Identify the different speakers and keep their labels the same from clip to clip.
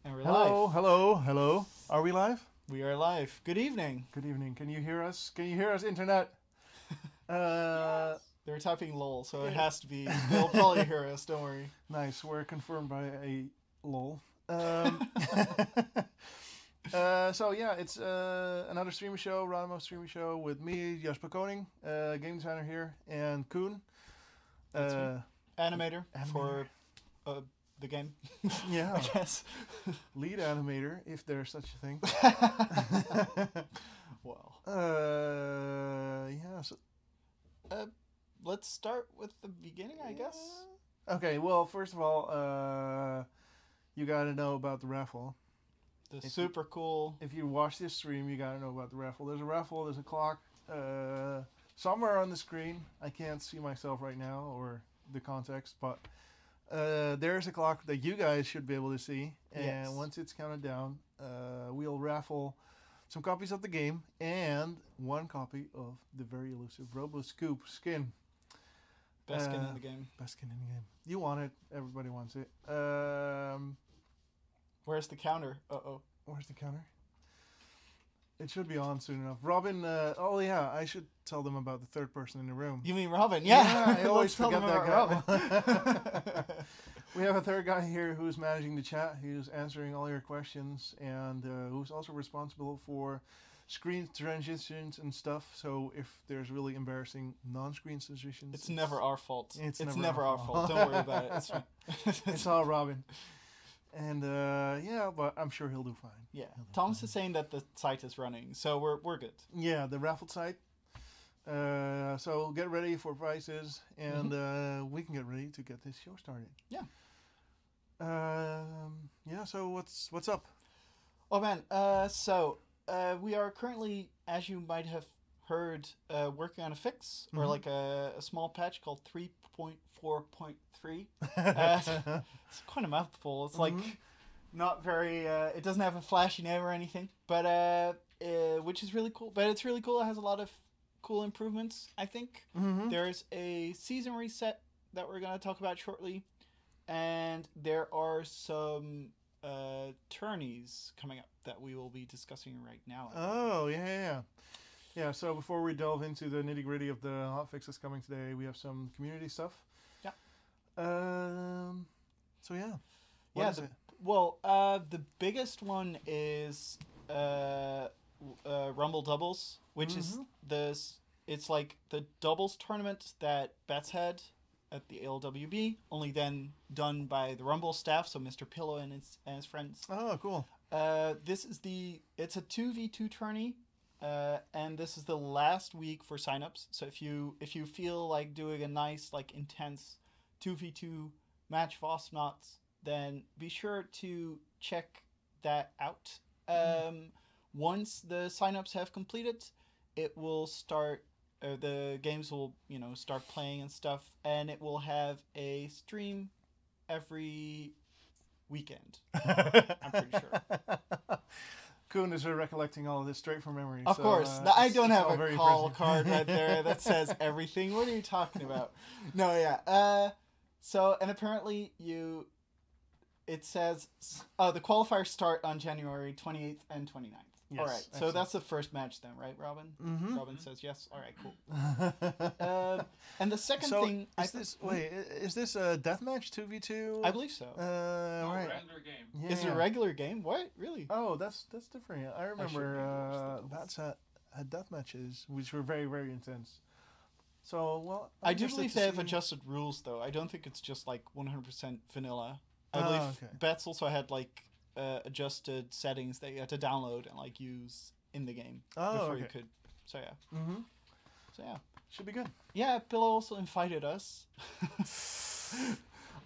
Speaker 1: And we're
Speaker 2: Hello,
Speaker 1: live.
Speaker 2: hello, hello. Are we live?
Speaker 1: We are live. Good evening.
Speaker 2: Good evening. Can you hear us? Can you hear us, internet?
Speaker 1: They're typing lol, so it has to be. They'll probably hear us, don't worry.
Speaker 2: Nice. We're confirmed by a lol. So yeah, it's another Streamisho, Ronimo Streamisho with me, Jasper Koning, game designer here, and Koen.
Speaker 1: That's me. Animator for the game.
Speaker 2: Yeah.
Speaker 1: I guess.
Speaker 2: Lead animator, if there's such a thing.
Speaker 1: Well.
Speaker 2: Yeah. So,
Speaker 1: let's start with the beginning, I guess.
Speaker 2: Okay. Well, first of all, you gotta know about the raffle.
Speaker 1: The super cool.
Speaker 2: If you watch this stream, you gotta know about the raffle. There's a raffle. There's a clock. Somewhere on the screen. I can't see myself right now or the context, but there's a clock that you guys should be able to see. And
Speaker 1: Yes.
Speaker 2: once it's counted down, we'll raffle some copies of the game and one copy of the very elusive RoboScoop skin.
Speaker 1: Best skin in the game.
Speaker 2: Best skin in the game. You want it. Everybody wants it.
Speaker 1: Where's the counter? Uh-oh.
Speaker 2: Where's the counter? It should be on soon enough. Robin, oh yeah, I should tell them about the third person in the room.
Speaker 1: You mean Robin? Yeah.
Speaker 2: I always
Speaker 1: Let's tell
Speaker 2: forget
Speaker 1: them
Speaker 2: that
Speaker 1: about
Speaker 2: guy.
Speaker 1: Robin.
Speaker 2: We have a third guy here who's managing the chat, who's answering all your questions, and who's also responsible for screen transitions and stuff. So if there's really embarrassing non-screen transitions,
Speaker 1: It's never our fault.
Speaker 2: It's
Speaker 1: It's
Speaker 2: never
Speaker 1: never
Speaker 2: our
Speaker 1: our
Speaker 2: fault.
Speaker 1: fault. Don't worry about it. It's fine.
Speaker 2: it's all Robin. And yeah, but I'm sure he'll do fine.
Speaker 1: Yeah.
Speaker 2: He'll do
Speaker 1: Thomas
Speaker 2: fine.
Speaker 1: is saying that the site is running, so we're good.
Speaker 2: Yeah, the raffle site. So get ready for prizes, and we can get ready to get this show started.
Speaker 1: Yeah.
Speaker 2: Yeah. So what's up?
Speaker 1: Oh man. So we are currently, as you might have heard, working on a fix or
Speaker 2: Mhm.
Speaker 1: like a small patch called 3.4.3. It's quite a mouthful. It's like
Speaker 2: Mhm.
Speaker 1: not very. It doesn't have a flashy name or anything, but which is really cool. But it's really cool. It has a lot of cool improvements. I think there's a season reset that we're gonna talk about shortly, and there are some tourneys coming up that we will be discussing right now.
Speaker 2: Oh yeah. So before we delve into the nitty gritty of the hotfixes coming today, we have some community stuff.
Speaker 1: Yeah.
Speaker 2: So yeah.
Speaker 1: Yeah,
Speaker 2: What is it?
Speaker 1: Well, the biggest one is Rumble Doubles, which is it's like the doubles tournament that Bats had at the ALWB, only then done by the Rumble staff, so Mr. Pillow and his friends.
Speaker 2: Oh, cool.
Speaker 1: It's a 2v2 tourney, and this is the last week for signups. So if you feel like doing a nice, like, intense 2v2 match of Osmonauts, then be sure to check that out. Once the signups have completed, it will start. The games will, start playing and stuff, and it will have a stream every weekend. I'm pretty sure.
Speaker 2: Koen is recollecting all of this straight from memory.
Speaker 1: Of
Speaker 2: so,
Speaker 1: course. I don't
Speaker 2: it's
Speaker 1: have
Speaker 2: all
Speaker 1: a
Speaker 2: very
Speaker 1: call
Speaker 2: impressive.
Speaker 1: card right there that says everything. What are you talking about? No, yeah. So, and apparently it says, the qualifiers start on January 28th and 29th.
Speaker 2: Yes,
Speaker 1: All right.
Speaker 2: excellent.
Speaker 1: So that's the first match then, right, Robin?
Speaker 2: Mhm.
Speaker 1: Robin says yes. All right, cool. And the second thing...
Speaker 2: Is this a deathmatch 2v2?
Speaker 1: I believe so.
Speaker 2: Right.
Speaker 3: Regular game.
Speaker 2: Yeah,
Speaker 1: Is it a regular game? What? Really?
Speaker 2: Oh, that's different. I remember
Speaker 1: remember
Speaker 2: Bats had deathmatches, which were very, very intense. So, well...
Speaker 1: I do
Speaker 2: interested
Speaker 1: believe
Speaker 2: to
Speaker 1: they have
Speaker 2: see-
Speaker 1: adjusted rules, though. I don't think it's just, like, 100% vanilla. I
Speaker 2: Oh,
Speaker 1: believe
Speaker 2: okay.
Speaker 1: Bats also had, like, adjusted settings that you had to download and, like, use in the game before you
Speaker 2: okay.
Speaker 1: could. So, yeah.
Speaker 2: Mm-hmm.
Speaker 1: So, yeah.
Speaker 2: Should be good.
Speaker 1: Yeah, Pillow also invited us.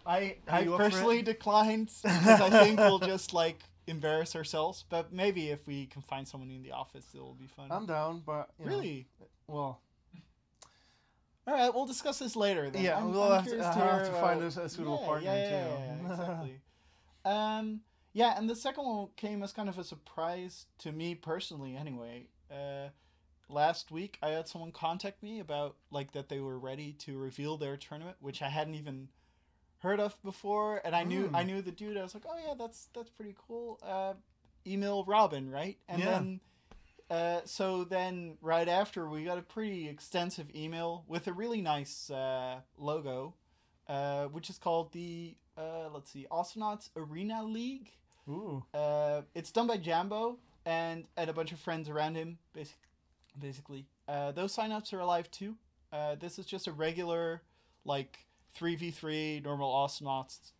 Speaker 1: I
Speaker 2: Are you up for it?
Speaker 1: personally declined because I think we'll just, like, embarrass ourselves. But maybe if we can find someone in the office, it'll be fun.
Speaker 2: I'm down, but... you know,
Speaker 1: Really?
Speaker 2: well...
Speaker 1: All right, we'll discuss this later then.
Speaker 2: Yeah,
Speaker 1: I'm
Speaker 2: we'll have
Speaker 1: curious
Speaker 2: to
Speaker 1: hear
Speaker 2: find
Speaker 1: about-
Speaker 2: a suitable
Speaker 1: yeah,
Speaker 2: partner,
Speaker 1: yeah,
Speaker 2: too.
Speaker 1: Yeah, exactly. Yeah, and the second one came as kind of a surprise to me personally anyway. Last week I had someone contact me about, like, that they were ready to reveal their tournament, which I hadn't even heard of before, and I knew the dude. I was like, oh yeah, that's pretty cool. Email Robin, right? And then so then right after, we got a pretty extensive email with a really nice logo, which is called the let's see, Astronauts Arena League.
Speaker 2: Ooh.
Speaker 1: It's done by Jambo and a bunch of friends around him, basically. Those signups are alive too. This is just a regular, like, 3v3 normal astronauts,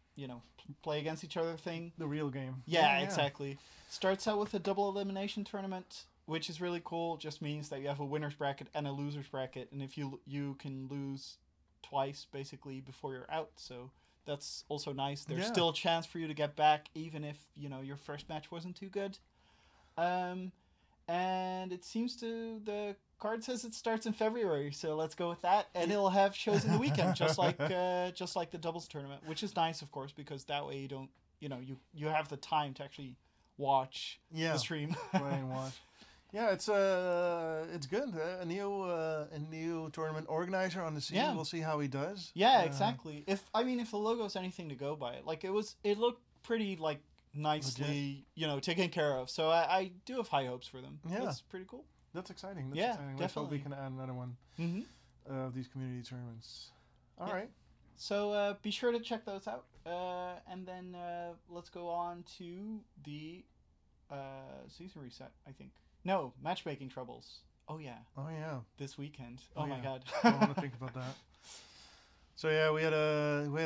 Speaker 1: play against each other thing.
Speaker 2: The real game.
Speaker 1: Yeah, exactly. Starts out with a double elimination tournament, which is really cool. Just means that you have a winner's bracket and a loser's bracket, and if you can lose twice basically before you're out, so that's also nice. There's still a chance for you to get back, even if your first match wasn't too good. And it seems the card says it starts in February, so let's go with that. And it'll have shows in the weekend, just like the doubles tournament, which is nice, of course, because that way you don't you have the time to actually watch the stream.
Speaker 2: Play and watch. Yeah, it's good. A new tournament organizer on the scene.
Speaker 1: Yeah.
Speaker 2: We'll see how he does.
Speaker 1: Yeah, exactly. If the logo is anything to go by, like it looked pretty like nicely, taken care of. So I do have high hopes for them.
Speaker 2: Yeah,
Speaker 1: that's pretty cool.
Speaker 2: That's exciting.
Speaker 1: Exciting.
Speaker 2: Let's hope
Speaker 1: Definitely.
Speaker 2: we can add another one of these community tournaments. All right.
Speaker 1: So be sure to check those out. And then let's go on to the season reset, I think. No, matchmaking troubles. Oh yeah. This weekend. Oh my god.
Speaker 2: I don't want to think about that. So yeah, we had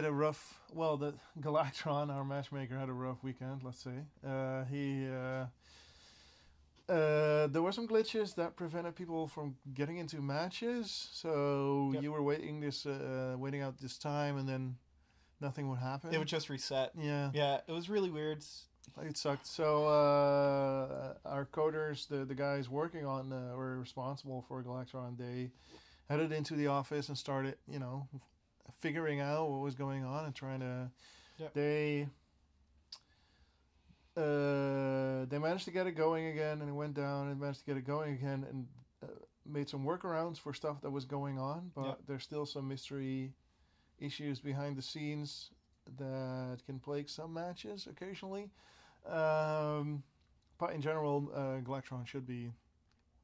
Speaker 2: a rough. Well, the GALACTRON, our matchmaker, had a rough weekend. Let's say there were some glitches that prevented people from getting into matches. So you were waiting out this time, and then nothing would happen.
Speaker 1: It would just reset.
Speaker 2: Yeah.
Speaker 1: Yeah, it was really weird.
Speaker 2: It sucked. So our coders, the guys working on were responsible for GALACTRON. They headed into the office and started, figuring out what was going on and trying to.
Speaker 1: Yep.
Speaker 2: They managed to get it going again, and it went down. And managed to get it going again, and made some workarounds for stuff that was going on. But there's still some mystery issues behind the scenes that can plague some matches occasionally. But in general, GALACTRON should be.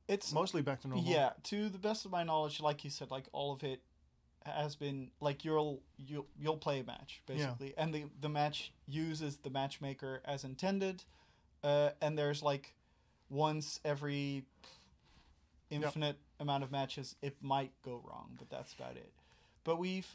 Speaker 2: It's mostly back to normal.
Speaker 1: Yeah, to the best of my knowledge, like you said, like all of it has been like you'll play a match basically, and the match uses the matchmaker as intended, and there's like once every infinite amount of matches it might go wrong, but that's about it. But we've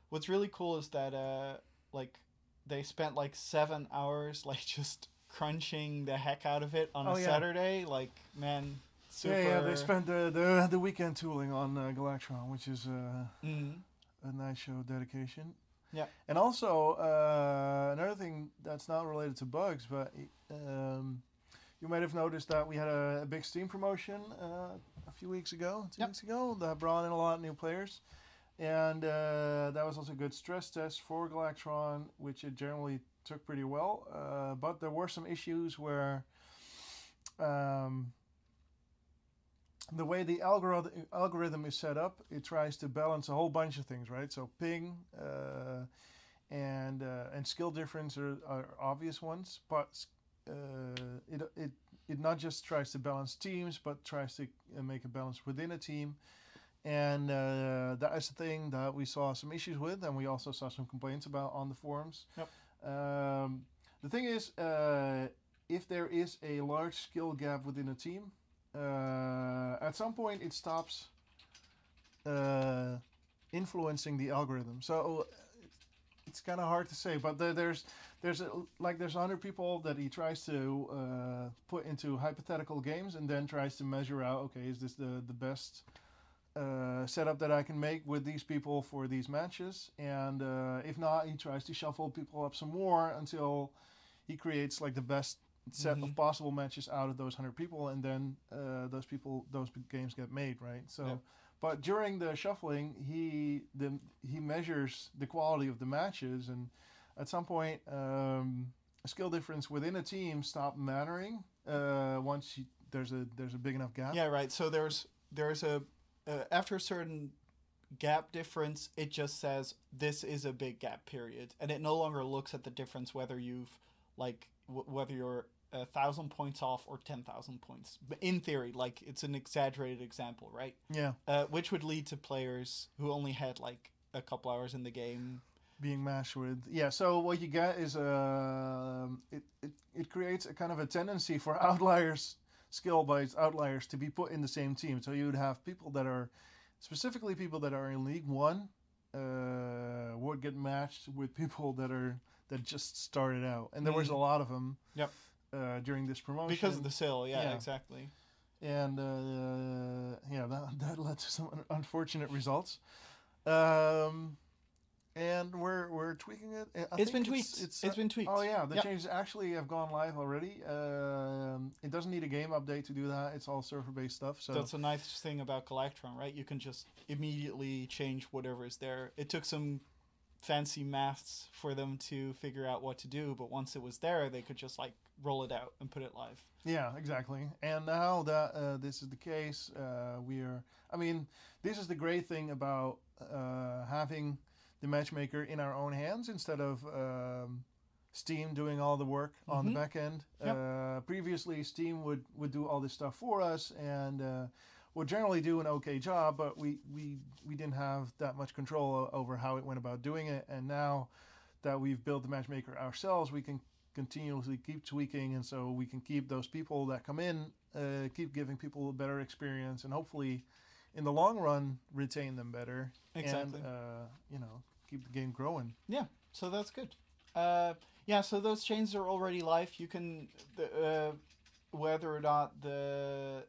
Speaker 1: what's really cool is that like they spent like 7 hours like just crunching the heck out of it on a Saturday. Like, man. Super.
Speaker 2: Yeah, they spent the weekend tooling on GALACTRON, which is a nice show dedication.
Speaker 1: Yeah.
Speaker 2: And also, another thing that's not related to bugs, but you might have noticed that we had a big Steam promotion a few weeks ago, 2 weeks ago, that brought in a lot of new players. And that was also a good stress test for GALACTRON, which it generally took pretty well. But there were some issues where the way the algorithm is set up, it tries to balance a whole bunch of things, right? So ping and skill difference are obvious ones, but it not just tries to balance teams, but tries to make a balance within a team. And that is the thing that we saw some issues with, and we also saw some complaints about on the forums.
Speaker 1: Yep.
Speaker 2: The thing is, if there is a large skill gap within a team, at some point it stops influencing the algorithm. So it's kind of hard to say, but there's 100 people that he tries to put into hypothetical games, and then tries to measure out, okay, is this the best setup that I can make with these people for these matches? And if not, he tries to shuffle people up some more until he creates like the best set of possible matches out of those 100 people, and then those games get made, right? So, but during the shuffling, he measures the quality of the matches, and at some point, a skill difference within a team stopped mattering once there's a big enough gap.
Speaker 1: Yeah, right. So there's a after a certain gap difference, it just says this is a big gap period, and it no longer looks at the difference whether you've like whether you're 1,000 points off or 10,000 points. But in theory, like, it's an exaggerated example, right?
Speaker 2: Yeah.
Speaker 1: Which would lead to players who only had like a couple hours in the game
Speaker 2: being mashed with. Yeah, so what you get is it creates a kind of a tendency for outliers, skill-based outliers, to be put in the same team. So you would have people that are, specifically people that are in League 1, would get matched with people that just started out. And there was a lot of them.
Speaker 1: Yep.
Speaker 2: During this promotion.
Speaker 1: Because of the sale, yeah. Exactly.
Speaker 2: And that led to some unfortunate results. And we're tweaking it.
Speaker 1: It's been tweaked. It's been tweaked.
Speaker 2: Oh yeah, the changes actually have gone live already. It doesn't need a game update to do that. It's all server-based stuff. So
Speaker 1: that's a nice thing about GALACTRON, right? You can just immediately change whatever is there. It took some fancy maths for them to figure out what to do, but once it was there, they could just like roll it out and put it live.
Speaker 2: Yeah, exactly. And now that this is the case, this is the great thing about having the matchmaker in our own hands instead of Steam doing all the work on the back end. Yep. Previously, Steam would do all this stuff for us and would generally do an okay job, but we didn't have that much control over how it went about doing it. And now that we've built the matchmaker ourselves, we can continuously keep tweaking, and so we can keep those people that come in, keep giving people a better experience, and hopefully in the long run retain them better.
Speaker 1: Exactly.
Speaker 2: And keep the game growing.
Speaker 1: Yeah, so that's good. So those changes are already live. You can whether or not the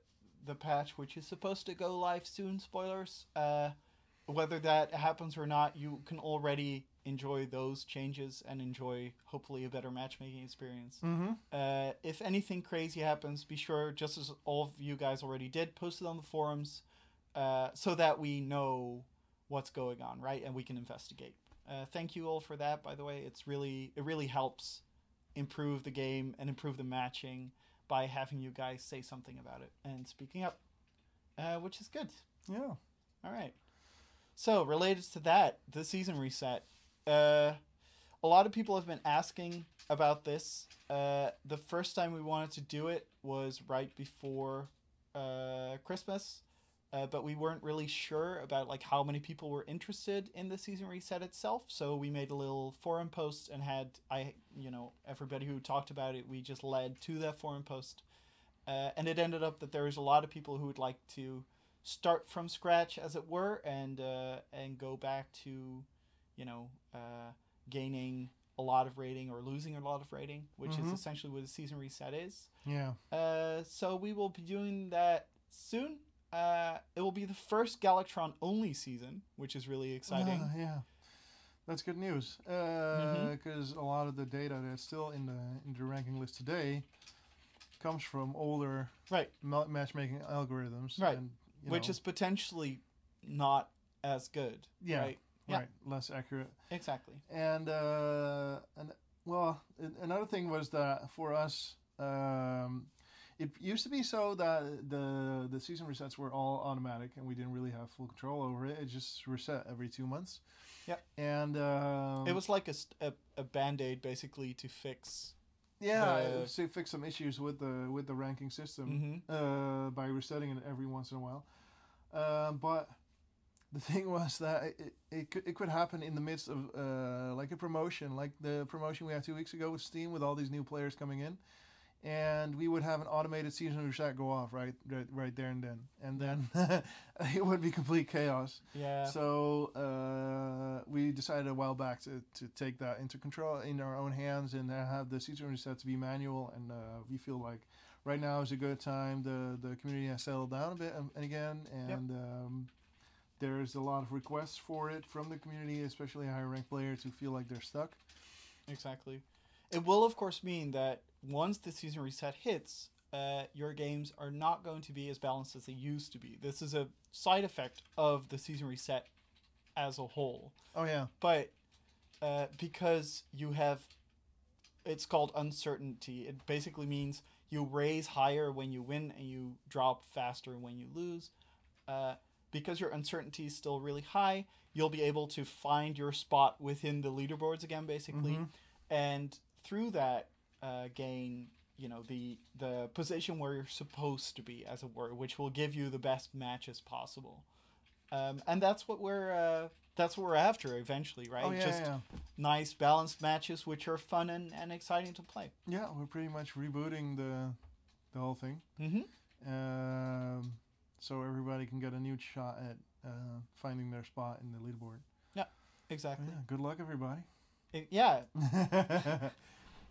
Speaker 1: patch, which is supposed to go live soon, spoilers, whether that happens or not, you can already enjoy those changes and enjoy hopefully a better matchmaking experience. If anything crazy happens, be sure, just as all of you guys already did, post it on the forums so that we know what's going on, right? And we can investigate. Thank you all for that, by the way. It really helps improve the game and improve the matching by having you guys say something about it and speaking up, which is good.
Speaker 2: Yeah.
Speaker 1: All right. So related to that, the season reset. A lot of people have been asking about this. The first time we wanted to do it was right before Christmas, but we weren't really sure about like how many people were interested in the season reset itself. So we made a little forum post and had everybody who talked about it, we just led to that forum post, and it ended up that there was a lot of people who would like to start from scratch, as it were, and go back to gaining a lot of rating or losing a lot of rating, which is essentially what the season reset is.
Speaker 2: Yeah.
Speaker 1: So we will be doing that soon. It will be the first GALACTRON only season, which is really exciting.
Speaker 2: Yeah. That's good news. Because a lot of the data that's still in the ranking list today comes from older matchmaking algorithms.
Speaker 1: Right.
Speaker 2: And,
Speaker 1: which is potentially not as good.
Speaker 2: Yeah.
Speaker 1: Right.
Speaker 2: Right, less accurate.
Speaker 1: Exactly.
Speaker 2: And another thing was that for us, it used to be so that the season resets were all automatic, and we didn't really have full control over it. It just reset every 2 months.
Speaker 1: Yeah.
Speaker 2: And
Speaker 1: it was like a band-aid basically to fix.
Speaker 2: To fix some issues with the ranking system by resetting it every once in a while. But the thing was that it could happen in the midst of like a promotion, like the promotion we had 2 weeks ago with Steam, with all these new players coming in, and we would have an automated season reset go off right there and then it would be complete chaos.
Speaker 1: Yeah.
Speaker 2: So we decided a while back to take that into control in our own hands and have the season reset to be manual, and we feel like right now is a good time. The community has settled down a bit and again, and there's a lot of requests for it from the community, especially higher ranked players who feel like they're stuck.
Speaker 1: Exactly. It will, of course, mean that once the season reset hits, your games are not going to be as balanced as they used to be. This is a side effect of the season reset as a whole.
Speaker 2: Oh, yeah.
Speaker 1: But because you have... It's called uncertainty. It basically means you raise higher when you win and you drop faster when you lose. because your uncertainty is still really high, you'll be able to find your spot within the leaderboards again, basically, and through that gain, you know, the position where you're supposed to be, as it were, which will give you the best matches possible. And that's what we're after eventually, right?
Speaker 2: Oh, yeah,
Speaker 1: Just nice balanced matches which are fun and exciting to play.
Speaker 2: Yeah, we're pretty much rebooting the whole thing. So everybody can get a new shot at finding their spot in the leaderboard.
Speaker 1: Yeah, exactly.
Speaker 2: Yeah, good luck, everybody.
Speaker 1: Yeah.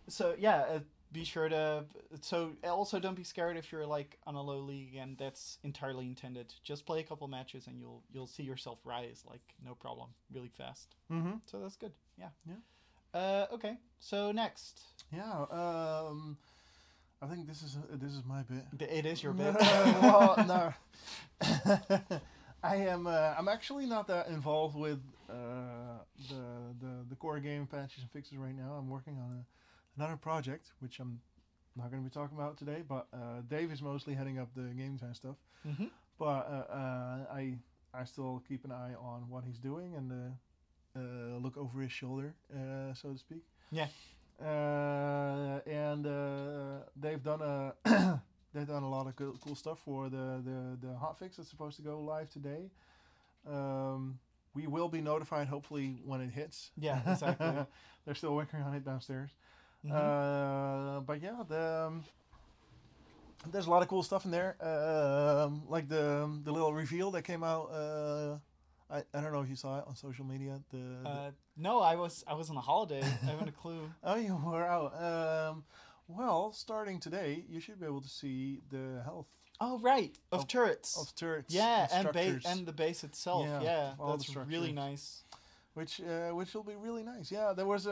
Speaker 1: So yeah, be sure to. So also don't be scared if you're like on a low league, and that's entirely intended. Just play a couple matches, and you'll see yourself rise like no problem, really fast. So that's good. Yeah. Yeah. Okay. So next.
Speaker 2: Yeah. I think this is my bit.
Speaker 1: It is your bit.
Speaker 2: Well, no. I'm actually not that involved with the core game patches and fixes right now. I'm working on another project, which I'm not going to be talking about today. But Dave is mostly heading up the game design stuff. But I still keep an eye on what he's doing and look over his shoulder, so to speak.
Speaker 1: Yeah.
Speaker 2: And they've done a lot of cool stuff for the hotfix that's supposed to go live today. We will be notified hopefully when it hits.
Speaker 1: Yeah, exactly.
Speaker 2: They're still working on it downstairs. But yeah, there's a lot of cool stuff in there. Like the little reveal that came out. I don't know if you saw it on social media.
Speaker 1: No, I was on a holiday. I haven't a clue.
Speaker 2: Oh, you were out. Well, starting today, you should be able to see the health.
Speaker 1: Oh, right, of turrets.
Speaker 2: Of turrets.
Speaker 1: Yeah, and the base itself.
Speaker 2: Yeah,
Speaker 1: that's really nice.
Speaker 2: Which will be really nice. Yeah, there was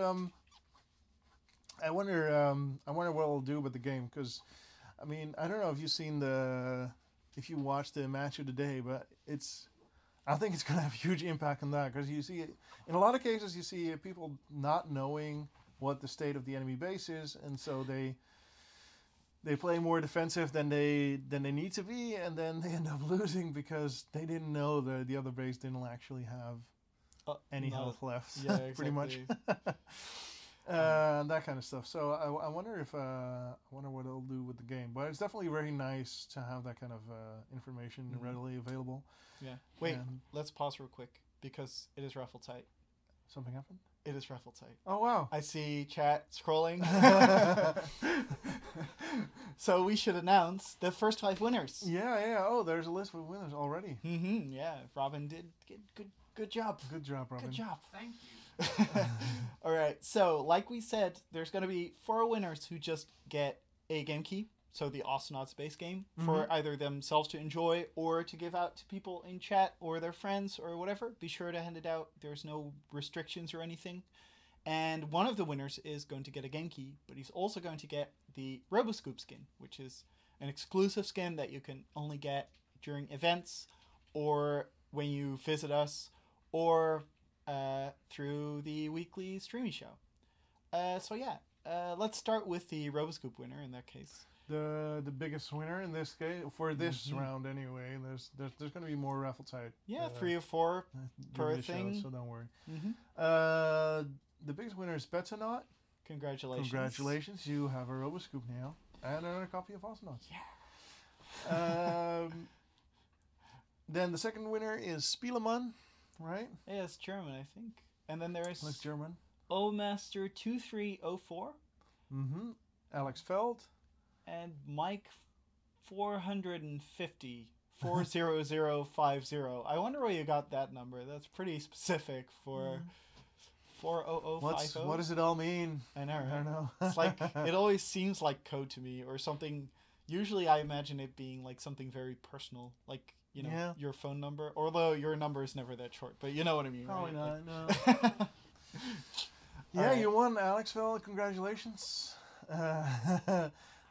Speaker 2: I wonder what it'll do with the game, because I mean, I don't know if you've seen if you watched the match of the day, but I think it's going to have a huge impact on that, because you see it in a lot of cases. You see people not knowing what the state of the enemy base is, and so they play more defensive than they need to be, and then they end up losing because they didn't know the other base didn't actually have any health left.
Speaker 1: Yeah, exactly.
Speaker 2: Pretty much. That kind of stuff. So I wonder what it'll do with the game. But it's definitely very nice to have that kind of information readily available.
Speaker 1: Yeah. Wait, let's pause real quick, because it is raffle tight.
Speaker 2: Something happened?
Speaker 1: It is raffle tight.
Speaker 2: Oh, wow.
Speaker 1: I see chat scrolling. So we should announce the first 5 winners.
Speaker 2: Yeah. Oh, there's a list with winners already.
Speaker 1: Yeah, Robin did good job.
Speaker 2: Good job, Robin.
Speaker 1: Good job.
Speaker 3: Thank you.
Speaker 1: All right. So, like we said, there's going to be 4 winners who just get a game key. So the Astronauts base game for either themselves to enjoy or to give out to people in chat or their friends or whatever. Be sure to hand it out. There's no restrictions or anything. And one of the winners is going to get a game key, but he's also going to get the Roboscoop skin, which is an exclusive skin that you can only get during events or when you visit us or through the weekly Streamisho. So yeah, let's start with the Roboscoop winner in that case.
Speaker 2: The biggest winner in this case for this round anyway. There's going to be more raffle tight.
Speaker 1: Yeah, 3 or 4 per thing.
Speaker 2: Show, so don't worry. The biggest winner is Betsanaut.
Speaker 1: Congratulations!
Speaker 2: Congratulations! You have a Roboscoop now and another copy of Astronauts.
Speaker 1: Yeah.
Speaker 2: Then the second winner is Spielemann, right?
Speaker 1: Yeah, it's German, I think. And then there is
Speaker 2: Looks German.
Speaker 1: Omaster 2304.
Speaker 2: Alex Feld.
Speaker 1: And Mike 450 40050. I wonder where you got that number. That's pretty specific for 40050.
Speaker 2: What does it all mean?
Speaker 1: I know, right?
Speaker 2: I don't know.
Speaker 1: It's like, it always seems like code to me, or something. Usually I imagine it being like something very personal, like, you know, your phone number. Although your number is never that short, but you know what I mean,
Speaker 2: Probably
Speaker 1: right?
Speaker 2: not, no. Yeah, you won, Alex Feld. Congratulations.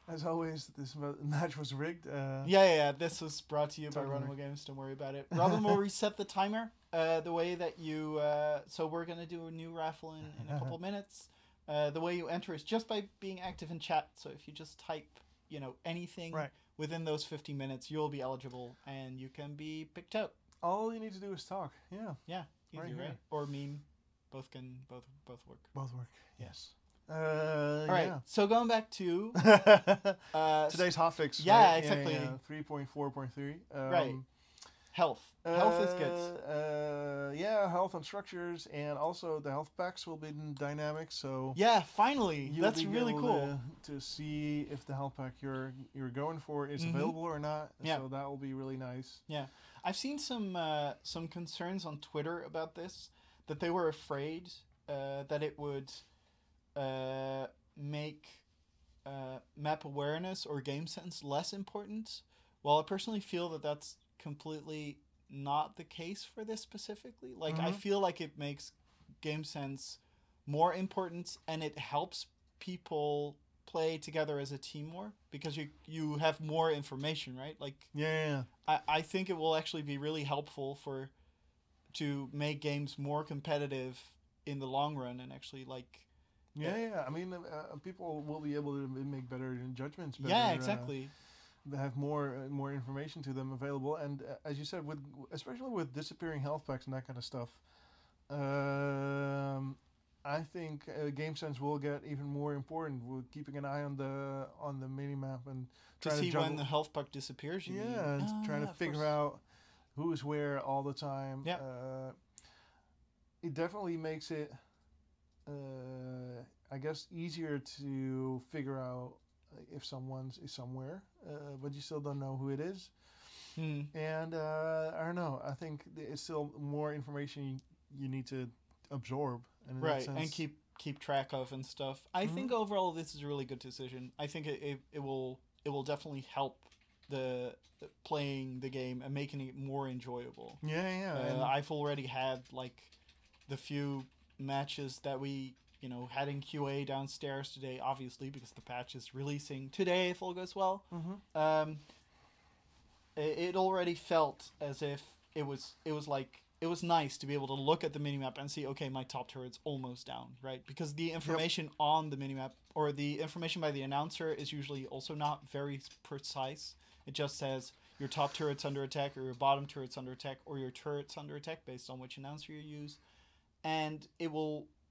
Speaker 2: As always, this match was rigged.
Speaker 1: Yeah. This was brought to you by Ronimo Games. Don't worry about it. Robin will reset the timer the way that you... so we're going to do a new raffle in a couple minutes. The way you enter is just by being active in chat. So if you just type, anything within those 15 minutes, you'll be eligible and you can be picked out.
Speaker 2: All you need to do is talk. Yeah.
Speaker 1: Yeah, easy,
Speaker 2: Right
Speaker 1: right?
Speaker 2: here.
Speaker 1: Or meme. Both can both work.
Speaker 2: Both work.
Speaker 1: Yes.
Speaker 2: All
Speaker 1: Right. So going back to
Speaker 2: today's hotfix.
Speaker 1: yeah,
Speaker 2: right?
Speaker 1: exactly.
Speaker 2: Yeah, 3.4.3.
Speaker 1: Right. Health. Health is good.
Speaker 2: Yeah, health and structures, and also the health packs will be dynamic. So
Speaker 1: Yeah, finally.
Speaker 2: you'll
Speaker 1: That's
Speaker 2: be
Speaker 1: really
Speaker 2: able
Speaker 1: cool.
Speaker 2: to see if the health pack you're going for is
Speaker 1: Mhm.
Speaker 2: available or not.
Speaker 1: Yeah.
Speaker 2: So that will be really nice.
Speaker 1: Yeah, I've seen some concerns on Twitter about this, that they were afraid that it would make map awareness or game sense less important. Well, I personally feel that that's completely not the case for this specifically. Like, I
Speaker 2: Mhm.
Speaker 1: feel like it makes game sense more important, and it helps people play together as a team more, because you have more information, right? Like,
Speaker 2: Yeah.
Speaker 1: I think it will actually be really helpful to make games more competitive in the long run, and actually like
Speaker 2: Yeah. I mean, people will be able to make better judgments. Better,
Speaker 1: yeah, exactly.
Speaker 2: They have more information to them available, and as you said, especially with disappearing health packs and that kind of stuff, I think game sense will get even more important. We're keeping an eye on the mini map and
Speaker 1: To
Speaker 2: trying
Speaker 1: see
Speaker 2: juggle,
Speaker 1: when the health puck disappears, you mean?
Speaker 2: and trying to
Speaker 1: of
Speaker 2: figure
Speaker 1: course.
Speaker 2: out who's where all the time.
Speaker 1: Yeah.
Speaker 2: It definitely makes it, I guess, easier to figure out if someone's is somewhere, but you still don't know who it is. And I don't know. I think it's still more information you need to absorb, and in that
Speaker 1: Right,
Speaker 2: sense,
Speaker 1: and keep track of and stuff. I think overall this is a really good decision. I think it will definitely help the playing the game and making it more enjoyable.
Speaker 2: Yeah.
Speaker 1: I've already had like the few matches that we had in QA downstairs today, obviously because the patch is releasing today if all goes well. It already felt as if it was nice to be able to look at the minimap and see, okay, my top turret's almost down, right? Because the information on the minimap, or the information by the announcer, is usually also not very precise. It just says your top turret's under attack, or your bottom turret's under attack, or your turret's under attack, based on which announcer you use. And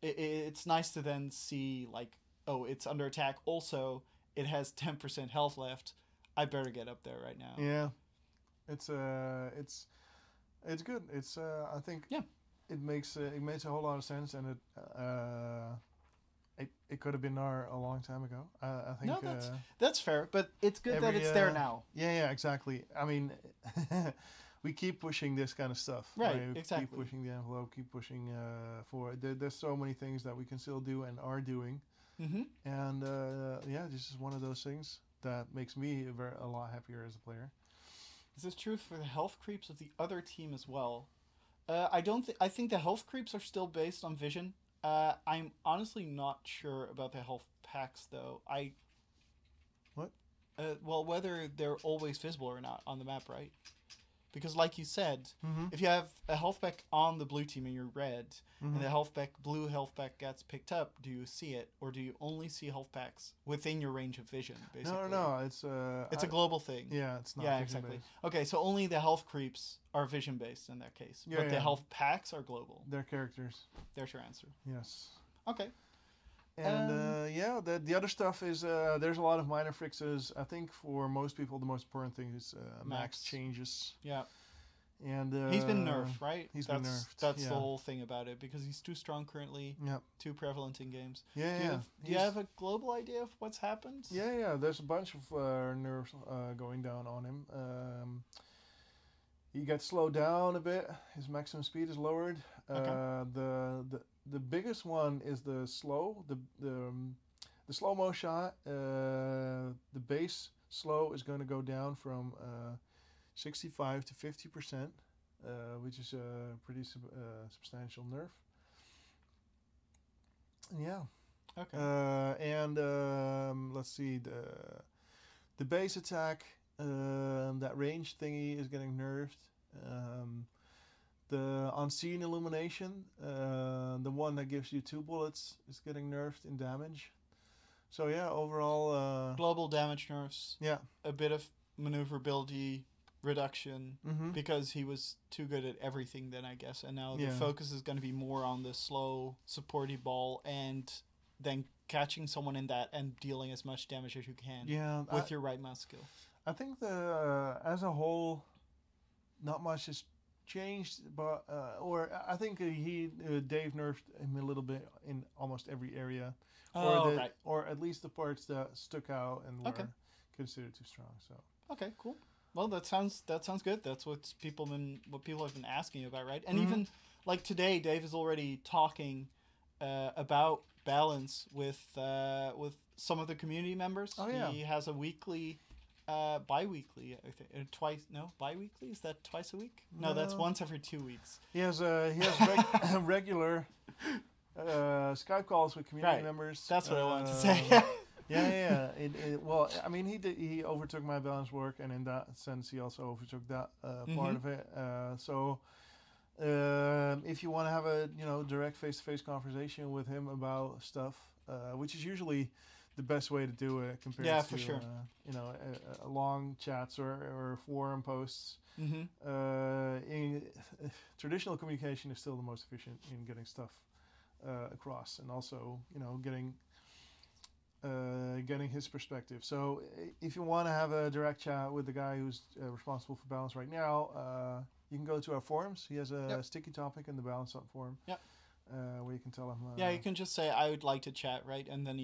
Speaker 1: it's nice to then see, like, oh, it's under attack. Also, it has 10% health left. I better get up there right now.
Speaker 2: Yeah. It's good. It's I think it makes a whole lot of sense, and it could have been there a long time ago. I think
Speaker 1: no, that's fair, but it's good that it's there now.
Speaker 2: Yeah, exactly. I mean, we keep pushing this kind of stuff,
Speaker 1: right? Exactly.
Speaker 2: Keep pushing the envelope. Keep pushing forward. There's so many things that we can still do and are doing, and this is one of those things that makes me a lot happier as a player.
Speaker 1: This is true for the health creeps of the other team as well. I think the health creeps are still based on vision. I'm honestly not sure about the health packs though.
Speaker 2: What?
Speaker 1: Well, whether they're always visible or not on the map, right? Because like you said, if you have a health pack on the blue team and you're red, and the blue health pack gets picked up, do you see it, or do you only see health packs within your range of vision? Basically,
Speaker 2: no, it's
Speaker 1: a global thing.
Speaker 2: Yeah, it's not.
Speaker 1: Yeah, exactly. Okay, so only the health creeps are vision based in that case, but the health packs are global.
Speaker 2: They're characters.
Speaker 1: There's your answer.
Speaker 2: Yes.
Speaker 1: Okay.
Speaker 2: And the other stuff is there's a lot of minor fixes. I think for most people the most important thing is max changes.
Speaker 1: Yeah.
Speaker 2: And
Speaker 1: he's been nerfed, right?
Speaker 2: He's been nerfed.
Speaker 1: That's the whole thing about it, because he's too strong currently.
Speaker 2: Yep.
Speaker 1: Too prevalent in games.
Speaker 2: Yeah.
Speaker 1: Do you have a global idea of what's happened?
Speaker 2: Yeah. There's a bunch of nerfs going down on him. He gets slowed down a bit. His maximum speed is lowered.
Speaker 1: Okay.
Speaker 2: The biggest one is the slow. The slow-mo shot. The base slow is going to go down from 65 to 50%, which is a pretty substantial nerf. Yeah.
Speaker 1: Okay.
Speaker 2: And let's see, the base attack, that range thingy is getting nerfed. The unseen illumination, the one that gives you 2 bullets, is getting nerfed in damage. So yeah, overall,
Speaker 1: global damage nerfs.
Speaker 2: Yeah.
Speaker 1: A bit of maneuverability reduction because he was too good at everything then, I guess. And now the focus is going to be more on the slow, supporty ball and then catching someone in that and dealing as much damage as you can with your right mouse skill.
Speaker 2: I think as a whole, not much has changed, but I think Dave nerfed him a little bit in almost every area, or at least the parts that stuck out and were considered too strong. So
Speaker 1: okay, cool. Well, that sounds good. That's what people have been asking about, right? And even like today, Dave is already talking about balance with some of the community members.
Speaker 2: Oh yeah,
Speaker 1: he has a weekly. Bi-weekly, I think. Bi-weekly? Is that twice a week? No, that's once every 2 weeks.
Speaker 2: He has regular Skype calls with community members.
Speaker 1: That's what I wanted to say.
Speaker 2: Yeah. Well, I mean, he overtook my balance work, and in that sense, he also overtook that part of it. So, if you want to have a direct face-to-face conversation with him about stuff, which is usually the best way to do it compared to
Speaker 1: for sure.
Speaker 2: Long chats or forum posts. Traditional communication is still the most efficient in getting stuff across, and also getting his perspective. So if you want to have a direct chat with the guy who's responsible for balance right now, you can go to our forums. He has a sticky topic in the balance up forum. Yep. Where you can tell him.
Speaker 1: You can just say I would like to chat, right? And then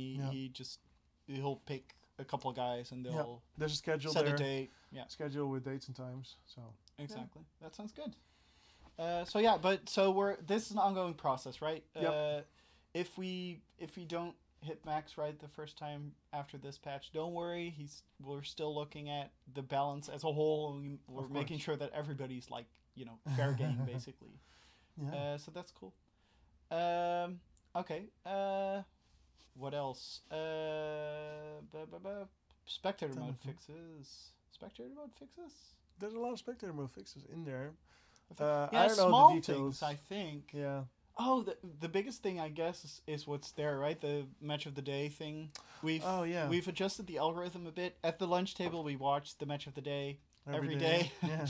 Speaker 1: he'll pick a couple of guys and they'll
Speaker 2: there's a schedule
Speaker 1: set
Speaker 2: there.
Speaker 1: a date. Yeah.
Speaker 2: Schedule with dates and times. So
Speaker 1: exactly. That sounds good. This is an ongoing process, right? If we don't hit max right the first time after this patch, don't worry. We're still looking at the balance as a whole. We're making sure that everybody's fair game basically. So that's cool. Okay. What else? Spectator mode fixes.
Speaker 2: There's a lot of spectator mode fixes in there.
Speaker 1: I don't know
Speaker 2: small
Speaker 1: the details. Things, I think.
Speaker 2: Yeah.
Speaker 1: Oh, the biggest thing I guess is what's there, right? The match of the day thing. We've adjusted the algorithm a bit. At the lunch table, we watch the match of the day every day.
Speaker 2: Yeah.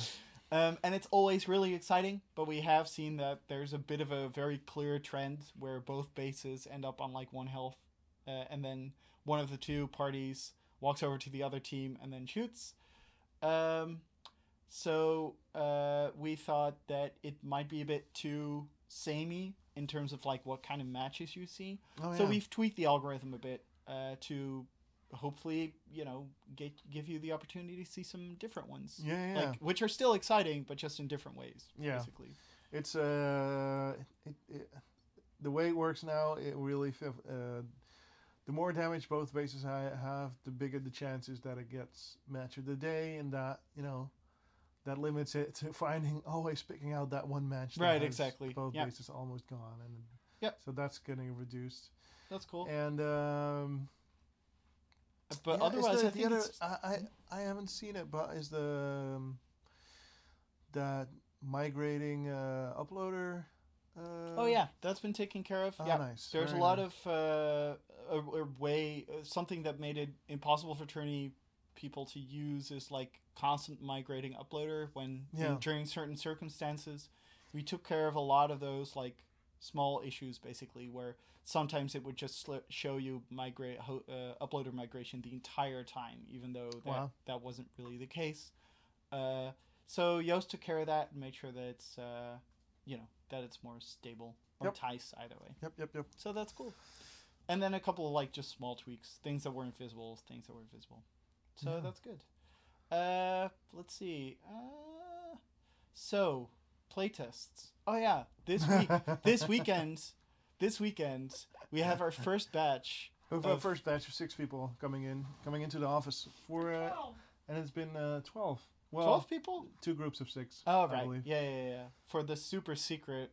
Speaker 1: And it's always really exciting, but we have seen that there's a bit of a very clear trend where both bases end up on like 1 health, and then one of the two parties walks over to the other team and then shoots. So we thought that it might be a bit too samey in terms of like what kind of matches you see. So we've tweaked the algorithm a bit to hopefully give you the opportunity to see some different ones, which are still exciting but just in different ways. Basically,
Speaker 2: it's the way it works now. It really the more damage both bases have, the bigger the chances that it gets match of the day, and that that limits it to always picking out that one match that has
Speaker 1: exactly
Speaker 2: both bases almost gone, and so that's getting reduced.
Speaker 1: That's cool.
Speaker 2: And
Speaker 1: but otherwise, I think
Speaker 2: I haven't seen it. But is that migrating uploader?
Speaker 1: That's been taken care of.
Speaker 2: Nice.
Speaker 1: There's a lot of a way, something that made it impossible for tourney people to use is like constant migrating uploader during certain circumstances. We took care of a lot of those like small issues basically, where sometimes it would just show you uploader migration the entire time, even though that wasn't really the case. So Yoast took care of that and made sure that it's that it's more stable or Tice either way.
Speaker 2: Yep.
Speaker 1: So that's cool. And then a couple of like just small tweaks, things that weren't visible, things that were visible. So that's good. Let's see. So playtests. Oh yeah, this weekend, we have our first batch.
Speaker 2: We have our first batch of 6 people coming into the office for, and it's been 12. Well,
Speaker 1: 12 people?
Speaker 2: 2 groups of 6.
Speaker 1: Oh right, I believe. Yeah. For the super secret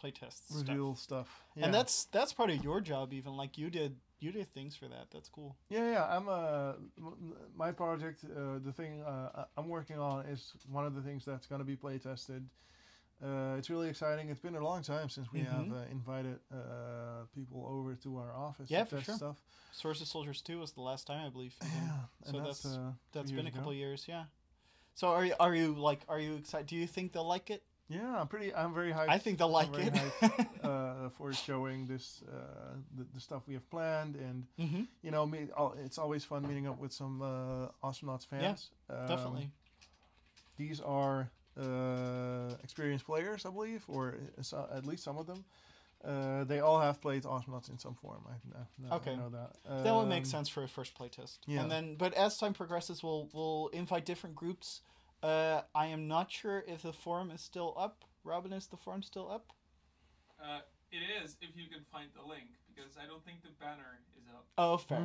Speaker 1: playtest
Speaker 2: reveal stuff. Yeah.
Speaker 1: And that's part of your job, even like you did things for that. That's cool.
Speaker 2: Yeah. I'm my project, the thing I'm working on is one of the things that's going to be play tested. It's really exciting. It's been a long time since we have invited people over to our office to test stuff.
Speaker 1: Sources Soldiers 2 was the last time, I believe.
Speaker 2: Yeah,
Speaker 1: so that's been a couple of years. Yeah. So are you excited? Do you think they'll like it?
Speaker 2: Yeah, I'm very hyped.
Speaker 1: I think they'll like
Speaker 2: I'm
Speaker 1: it.
Speaker 2: very hyped, for showing this the stuff we have planned, and you know, it's always fun meeting up with some Astronauts fans.
Speaker 1: Yeah, definitely.
Speaker 2: These are experienced players, I believe, or at least some of them. They all have played Astronauts in some form. I know that.
Speaker 1: That would make sense for a first playtest.
Speaker 2: Yeah.
Speaker 1: And then, but as time progresses, we'll invite different groups. I am not sure if the forum is still up. Robin, is the forum still up?
Speaker 3: It is, if you can find the link, because I don't think the banner is up.
Speaker 1: Oh, fair.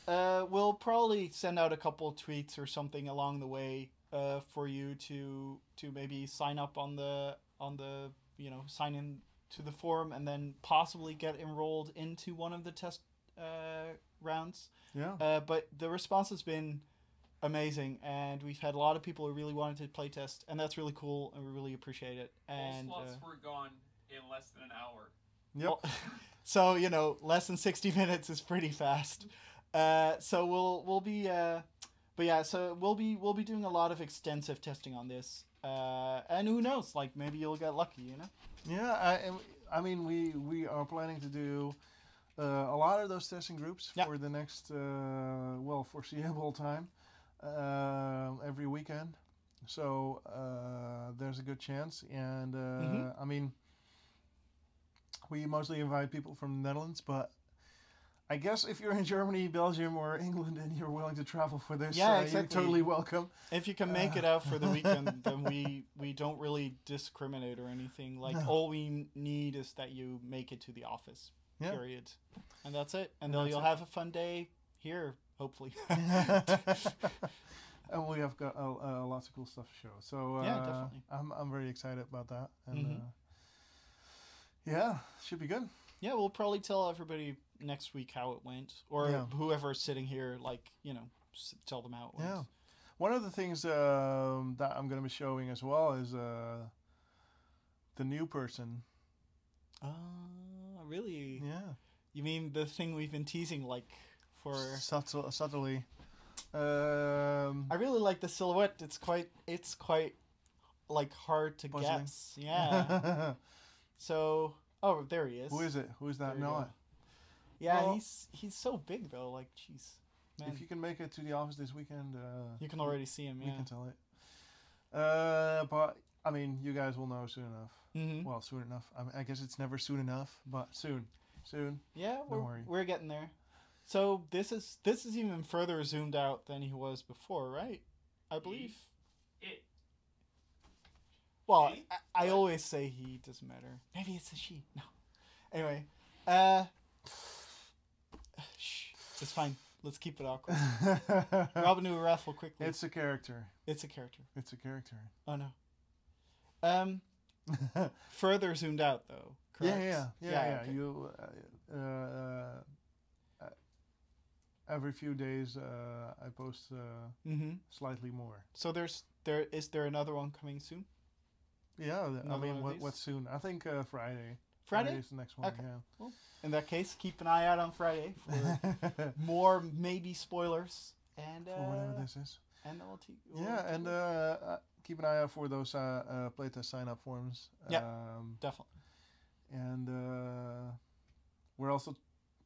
Speaker 1: Okay. We'll probably send out a couple of tweets or something along the way for you to maybe sign up on the sign in to the forum and then possibly get enrolled into one of the test rounds.
Speaker 2: Yeah.
Speaker 1: But the response has been amazing, and we've had a lot of people who really wanted to play test, and that's really cool, and we really appreciate it. And
Speaker 3: all slots were gone in less than an hour.
Speaker 2: Yep.
Speaker 1: Well, so less than 60 minutes is pretty fast. So we'll be so we'll be doing a lot of extensive testing on this, and who knows, like maybe you'll get lucky,
Speaker 2: Yeah, I mean we are planning to do a lot of those testing groups for the next foreseeable time. Every weekend, so there's a good chance, and I mean, we mostly invite people from the Netherlands, but I guess if you're in Germany, Belgium, or England, and you're willing to travel for this,
Speaker 1: exactly.
Speaker 2: you're totally welcome.
Speaker 1: If you can make it out for the weekend, then we don't really discriminate or anything. Like all we need is that you make it to the office, period, and that's it. And then you'll have a fun day here. Hopefully.
Speaker 2: And we have got lots of cool stuff to show. So
Speaker 1: definitely.
Speaker 2: I'm very excited about that. And should be good.
Speaker 1: Yeah, we'll probably tell everybody next week how it went, or whoever's sitting here, tell them how it went.
Speaker 2: Yeah. One of the things that I'm going to be showing as well is the new person.
Speaker 1: Really?
Speaker 2: Yeah.
Speaker 1: You mean the thing we've been teasing, for
Speaker 2: subtly.
Speaker 1: I really like the silhouette. It's quite hard to
Speaker 2: puzzling.
Speaker 1: guess. Yeah. So, there he is.
Speaker 2: Who is it? Who is that? Noah.
Speaker 1: Yeah, well, he's so big though. Like, jeez. Man.
Speaker 2: If you can make it to the office this weekend,
Speaker 1: you can already see him.
Speaker 2: We can tell it. But I mean, you guys will know soon enough.
Speaker 1: Mm-hmm.
Speaker 2: Well, soon enough. I guess it's never soon enough, but soon.
Speaker 1: Yeah,
Speaker 2: Don't worry.
Speaker 1: We're getting there. So this is even further zoomed out than he was before, right? I believe. Well, I always say he, doesn't matter. Maybe it's a she. No. Anyway, shh. It's fine. Let's keep it awkward. Robin, do a raffle quickly.
Speaker 2: It's a character.
Speaker 1: Oh no. Further zoomed out though. Correct?
Speaker 2: Yeah.
Speaker 1: Okay.
Speaker 2: You every few days I post slightly more.
Speaker 1: So is there another one coming soon?
Speaker 2: Yeah, I mean, what's soon? I think Friday.
Speaker 1: Friday
Speaker 2: is the next one.
Speaker 1: Okay.
Speaker 2: Yeah.
Speaker 1: Well, in that case, keep an eye out on Friday for more maybe spoilers and
Speaker 2: for whatever this is.
Speaker 1: And
Speaker 2: keep an eye out for those playtest sign up forms.
Speaker 1: Yeah, definitely.
Speaker 2: And we're also,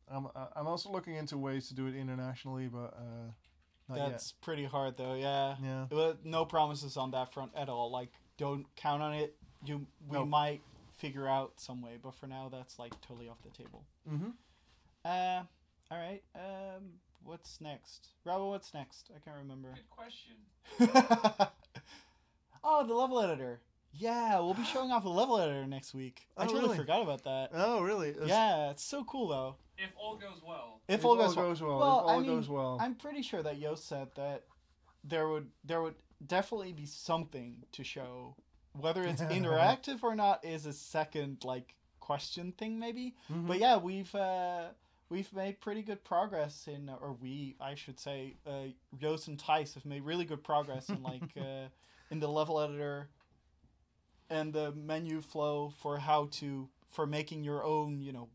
Speaker 2: I'm also looking into ways to do it internationally, but
Speaker 1: that's pretty hard though. Yeah.
Speaker 2: Yeah.
Speaker 1: No promises on that front at all. Like, don't count on it. We might figure out some way, but for now, that's totally off the table.
Speaker 2: Mm-hmm.
Speaker 1: All right. What's next, Robbo? What's next? I can't remember.
Speaker 3: Good question.
Speaker 1: Oh, the level editor. Yeah, we'll be showing off the level editor next week. I totally forgot about that.
Speaker 2: Oh, really?
Speaker 1: Yeah, it's so cool though.
Speaker 3: If all goes well.
Speaker 1: If all goes
Speaker 2: well.
Speaker 1: Well,
Speaker 2: if all goes well.
Speaker 1: I'm pretty sure that Yost said that there would definitely be something to show. Whether it's interactive or not is a second question thing maybe. Mm-hmm. But yeah, we've made pretty good progress I should say, Yost and Tice have made really good progress in in the level editor and the menu flow for making your own,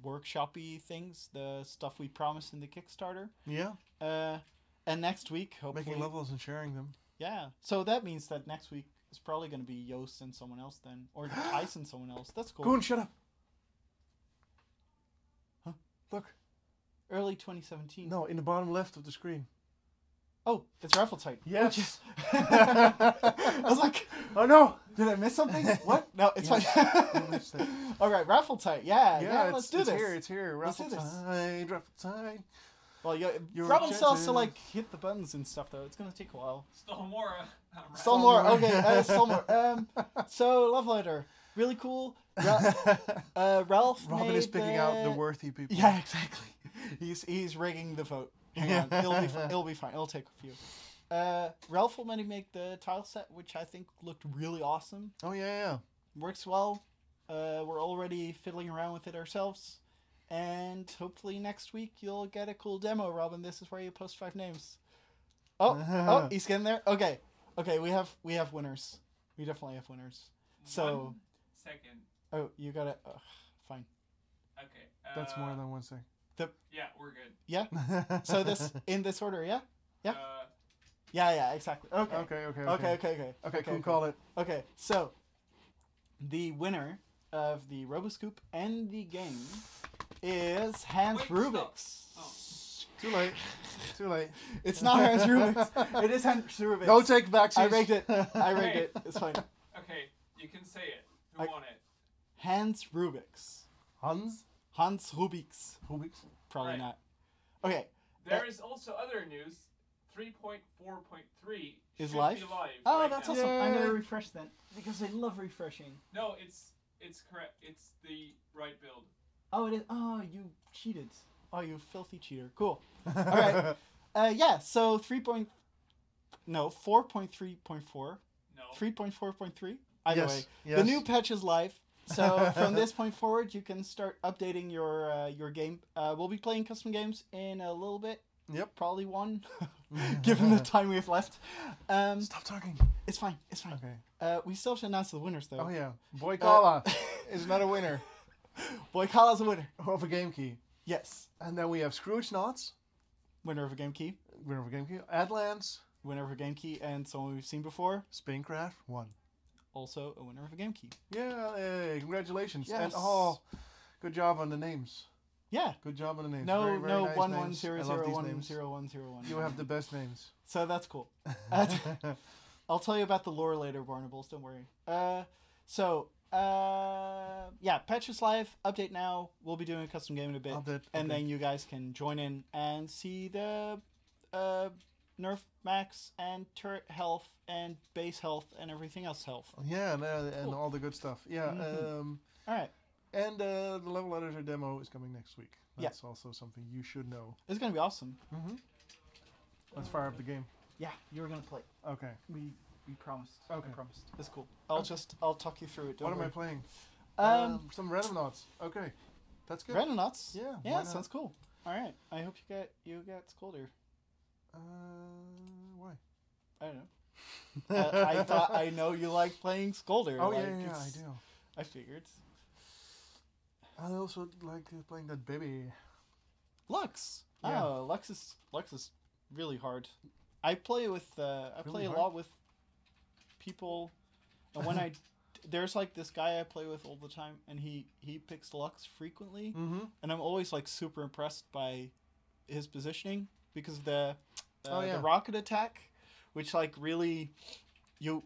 Speaker 1: workshop-y things, the stuff we promised in the Kickstarter.
Speaker 2: Yeah.
Speaker 1: And next week, hopefully...
Speaker 2: Making levels and sharing them.
Speaker 1: Yeah. So that means that next week is probably going to be Yost and someone else then, or Tyson someone else. That's cool.
Speaker 2: Goon, shut up.
Speaker 1: Huh?
Speaker 2: Look.
Speaker 1: Early 2017.
Speaker 2: No, in the bottom left of the screen.
Speaker 1: Oh, it's raffle tight.
Speaker 2: Yes.
Speaker 1: I was like,
Speaker 2: oh no,
Speaker 1: did I miss something? What? No, it's fine. All right, raffle tight. Yeah. Let's do this.
Speaker 2: It's here. Raffle tight. Raffle tight.
Speaker 1: Well, Robin still has to like hit the buttons and stuff though. It's gonna take a while.
Speaker 3: Still more.
Speaker 1: Still more. Okay, still more. So Love Letter, really cool. Ralph.
Speaker 2: Robin is picking out the worthy people.
Speaker 1: Yeah, exactly. He's rigging the vote. Hang on, it'll be fine. It'll take a few. Ralph will maybe make the tile set, which I think looked really awesome.
Speaker 2: Oh yeah.
Speaker 1: Works well. We're already fiddling around with it ourselves, and hopefully next week you'll get a cool demo, Robin. This is where you post 5 names. Oh, he's getting there. Okay, we have winners. We definitely have winners. So
Speaker 3: 1 second.
Speaker 1: Oh, you got it. Fine.
Speaker 3: Okay.
Speaker 2: That's more than 1 second.
Speaker 3: Yeah, we're good.
Speaker 1: Yeah. So this in this order, yeah. Yeah.
Speaker 3: Uh,
Speaker 1: Yeah, exactly. Okay.
Speaker 2: Okay, cool, call it.
Speaker 1: Okay, so the winner of the Roboscoop and the game is Hans
Speaker 3: Wait,
Speaker 1: Rubik's.
Speaker 3: Oh.
Speaker 2: Too late. Too late.
Speaker 1: It's not Hans Rubik's. It is Hans Rubik's.
Speaker 2: No take backsies.
Speaker 1: I rigged it. It's fine.
Speaker 3: Okay, you can say it. Who won it?
Speaker 1: Hans Rubik's.
Speaker 2: Hans
Speaker 1: Rubik's. Probably
Speaker 3: Right.
Speaker 1: not. Okay.
Speaker 3: There is also other news. 3.4.3
Speaker 1: Is
Speaker 3: should
Speaker 1: live?
Speaker 3: be live.
Speaker 1: Oh,
Speaker 3: right
Speaker 1: that's
Speaker 3: now.
Speaker 1: awesome. I'm
Speaker 2: Yay.
Speaker 1: gonna refresh then because I love refreshing.
Speaker 3: No, it's correct. It's the right build.
Speaker 1: Oh, it is. Oh, you cheated. Oh, you filthy cheater. Cool. All right. Yeah. So 4.3.4.
Speaker 3: No.
Speaker 1: 3.4.3. Either way,
Speaker 2: Yes.
Speaker 1: the new patch is live. So from this point forward, you can start updating your game. We'll be playing custom games in a little bit.
Speaker 2: Yep.
Speaker 1: Probably one, given the time we have left.
Speaker 2: Stop talking.
Speaker 1: It's fine.
Speaker 2: Okay.
Speaker 1: We still have to announce the winners though.
Speaker 2: Oh yeah. Boy Kala is not a winner
Speaker 1: Boy Kala's a winner.
Speaker 2: of a game key.
Speaker 1: Yes.
Speaker 2: And then we have Scrooge Knots,
Speaker 1: Winner of a game key.
Speaker 2: winner of a game key. Adlands,
Speaker 1: Winner of a game key, and someone we've seen before.
Speaker 2: Spaincraft, 1.
Speaker 1: Also a winner of a game key.
Speaker 2: Yeah, hey, congratulations.
Speaker 1: Yes.
Speaker 2: And good job on the names.
Speaker 1: Yeah.
Speaker 2: Good job on the names.
Speaker 1: No,
Speaker 2: Very, very nice
Speaker 1: one
Speaker 2: names. I love these names.
Speaker 1: 110010101.
Speaker 2: You have the best names.
Speaker 1: So that's cool. I'll tell you about the lore later, Barnables. Don't worry. Yeah, patch is live. Update now. We'll be doing a custom game in a bit, and then you guys can join in and see the nerf max and turret health and base health and everything else health.
Speaker 2: Yeah, and
Speaker 1: Cool.
Speaker 2: all the good stuff. Yeah.
Speaker 1: Mhm. All right.
Speaker 2: And the level editor demo is coming next week. That's also something you should know.
Speaker 1: It's gonna be awesome.
Speaker 2: Mm-hmm. Let's fire up the game.
Speaker 1: Yeah, you were gonna play.
Speaker 2: Okay.
Speaker 1: We promised.
Speaker 2: Okay.
Speaker 1: I promised. It's cool. I'll talk you through it.
Speaker 2: What am I playing? Some random knots. Okay. That's good.
Speaker 1: Random knots.
Speaker 2: Yeah. why
Speaker 1: Yeah,
Speaker 2: not?
Speaker 1: sounds cool. All right. I hope you get Scolder.
Speaker 2: Why?
Speaker 1: I don't know. I know you like playing Scolder.
Speaker 2: Oh,
Speaker 1: like,
Speaker 2: yeah, I do.
Speaker 1: I figured.
Speaker 2: I also like playing that baby.
Speaker 1: Lux.
Speaker 2: Yeah.
Speaker 1: Oh, Lux is really hard. I play with I play a
Speaker 2: hard?
Speaker 1: lot with people, and when there's like this guy I play with all the time, and he picks Lux frequently,
Speaker 2: Mm-hmm.
Speaker 1: and I'm always like super impressed by his positioning because of the
Speaker 2: yeah.
Speaker 1: rocket attack, which like really you're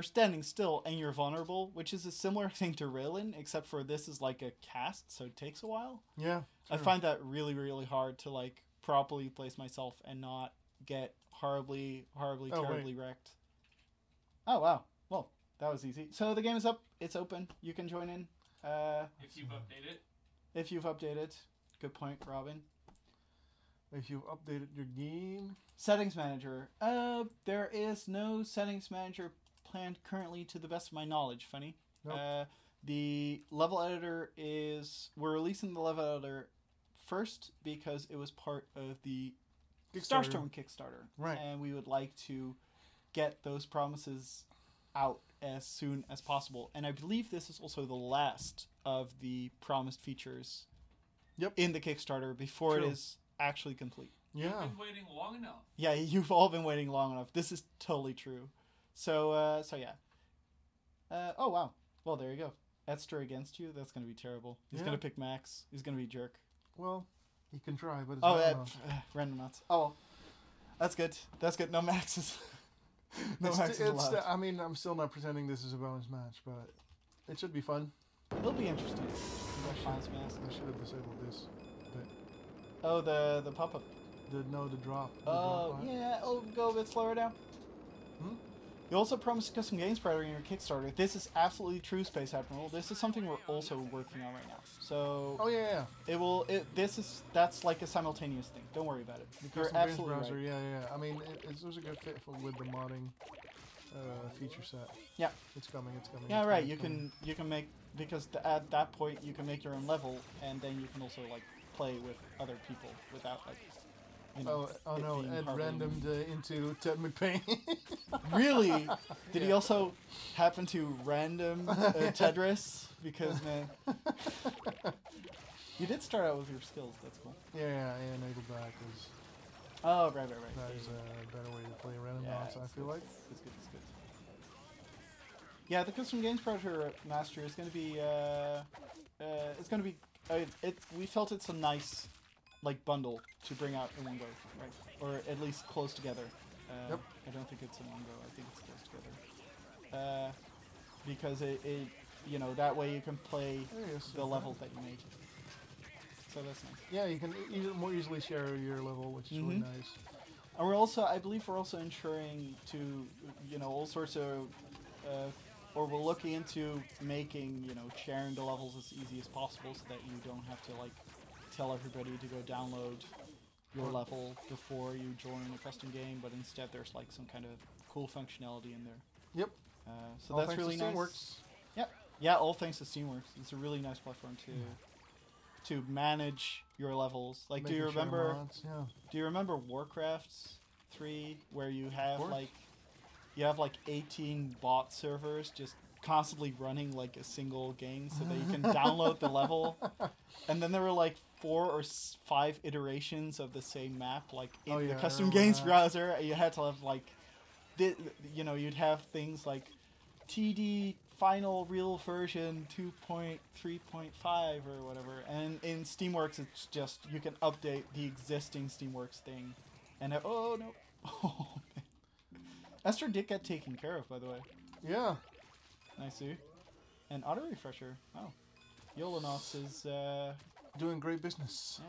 Speaker 1: standing still and you're vulnerable, which is a similar thing to Raylin, except for this is like a cast, so it takes a while.
Speaker 2: Yeah.
Speaker 1: I find that really, really hard to like properly place myself and not get horribly, terribly wrecked. Oh wow! Well, that was easy. So the game is up. It's open. You can join in.
Speaker 3: If you've updated.
Speaker 1: If you've updated. Good point, Robin.
Speaker 2: If you've updated your game.
Speaker 1: Settings manager. There is no settings manager planned currently, to the best of my knowledge. Funny.
Speaker 2: Nope.
Speaker 1: The level editor we're releasing the level editor first because it was part of the Starstorm Kickstarter.
Speaker 2: Right.
Speaker 1: And we would like to get those promises out as soon as possible. And I believe this is also the last of the promised features
Speaker 2: Yep.
Speaker 1: in the Kickstarter before
Speaker 2: True.
Speaker 1: it is actually complete.
Speaker 3: You've
Speaker 2: Yeah.
Speaker 3: been waiting long enough.
Speaker 1: Yeah, you've all been waiting long enough. This is totally true. So yeah. Oh wow. Well, there you go. Esther against you. That's gonna be terrible. He's
Speaker 2: Yeah.
Speaker 1: gonna pick Max. He's gonna be a jerk.
Speaker 2: Well, he can try, but it's
Speaker 1: Oh,
Speaker 2: not enough.
Speaker 1: random nuts. Oh, that's good. That's good. No Maxes. No Maxes allowed.
Speaker 2: I mean, I'm still not pretending this is a bonus match, but it should be fun.
Speaker 1: It'll be interesting. Bonus mask.
Speaker 2: I should have disabled this.
Speaker 1: Oh, the pop up.
Speaker 2: The drop. The
Speaker 1: Oh
Speaker 2: drop line.
Speaker 1: yeah. It'll go a bit slower now.
Speaker 2: Hmm?
Speaker 1: You also promised custom game spreader in your Kickstarter. This is absolutely true, Space Admiral. This is something we're also working on right now. So
Speaker 2: Oh yeah.
Speaker 1: that's like a simultaneous thing. Don't worry about it. You're
Speaker 2: Custom games
Speaker 1: absolutely
Speaker 2: browser,
Speaker 1: right.
Speaker 2: yeah. I mean, it was a good fit with the modding feature set.
Speaker 1: Yeah.
Speaker 2: It's coming.
Speaker 1: Yeah,
Speaker 2: it's
Speaker 1: right.
Speaker 2: coming.
Speaker 1: You can make, because at that point you can make your own level, and then you can also like play with other people without like. You know,
Speaker 2: Oh
Speaker 1: it
Speaker 2: no!
Speaker 1: being
Speaker 2: Ed
Speaker 1: hardly-
Speaker 2: randomed into Ted McPain.
Speaker 1: Really? Did he
Speaker 2: Yeah.
Speaker 1: also happen to random Tetris? Because man, you did start out with your skills. That's cool.
Speaker 2: Yeah, I enabled that because
Speaker 1: Oh right.
Speaker 2: that is a better way to play random
Speaker 1: Yeah,
Speaker 2: mods. I
Speaker 1: it's
Speaker 2: feel
Speaker 1: good.
Speaker 2: like.
Speaker 1: It's good. Yeah, the custom games project master is going to be. It's going to be. We felt it's a nice, like, bundle to bring out in one go, right? Or at least close together.
Speaker 2: Yep.
Speaker 1: I don't think it's in one go. I think it's close together. Because it you know, that way you can play
Speaker 2: There he is.
Speaker 1: the levels that you made. So that's nice.
Speaker 2: Yeah, you can more easily share your level, which is really nice.
Speaker 1: And we're also, I believe, we're also ensuring to, you know, all sorts of, or we're looking into making, you know, sharing the levels as easy as possible, so that you don't have to like tell everybody to go download your level before you join a custom game, but instead there's like some kind of cool functionality in there.
Speaker 2: Yep.
Speaker 1: So
Speaker 2: All
Speaker 1: that's
Speaker 2: thanks to
Speaker 1: really nice.
Speaker 2: Steamworks.
Speaker 1: Yep. Yeah, all thanks to Steamworks. It's a really nice platform to manage your levels. Like,
Speaker 2: Making
Speaker 1: do you
Speaker 2: sure
Speaker 1: remember?
Speaker 2: mods, yeah.
Speaker 1: Do you remember Warcraft 3, where you have
Speaker 2: course.
Speaker 1: like, you have like 18 bot servers just constantly running like a single game, so that you can download the level, and then there were like 4 or 5 iterations of the same map, like in
Speaker 2: Oh,
Speaker 1: the
Speaker 2: yeah, I
Speaker 1: custom
Speaker 2: remember
Speaker 1: games
Speaker 2: that.
Speaker 1: browser. And you had to have like, you know, you'd have things like TD final real version 2.3.5 or whatever, and in Steamworks it's just you can update the existing Steamworks thing, and oh no, oh man. Esther did get taken care of, by the way.
Speaker 2: Yeah.
Speaker 1: Nice, see. And auto refresher. Oh, Yolanots is
Speaker 2: Doing great business.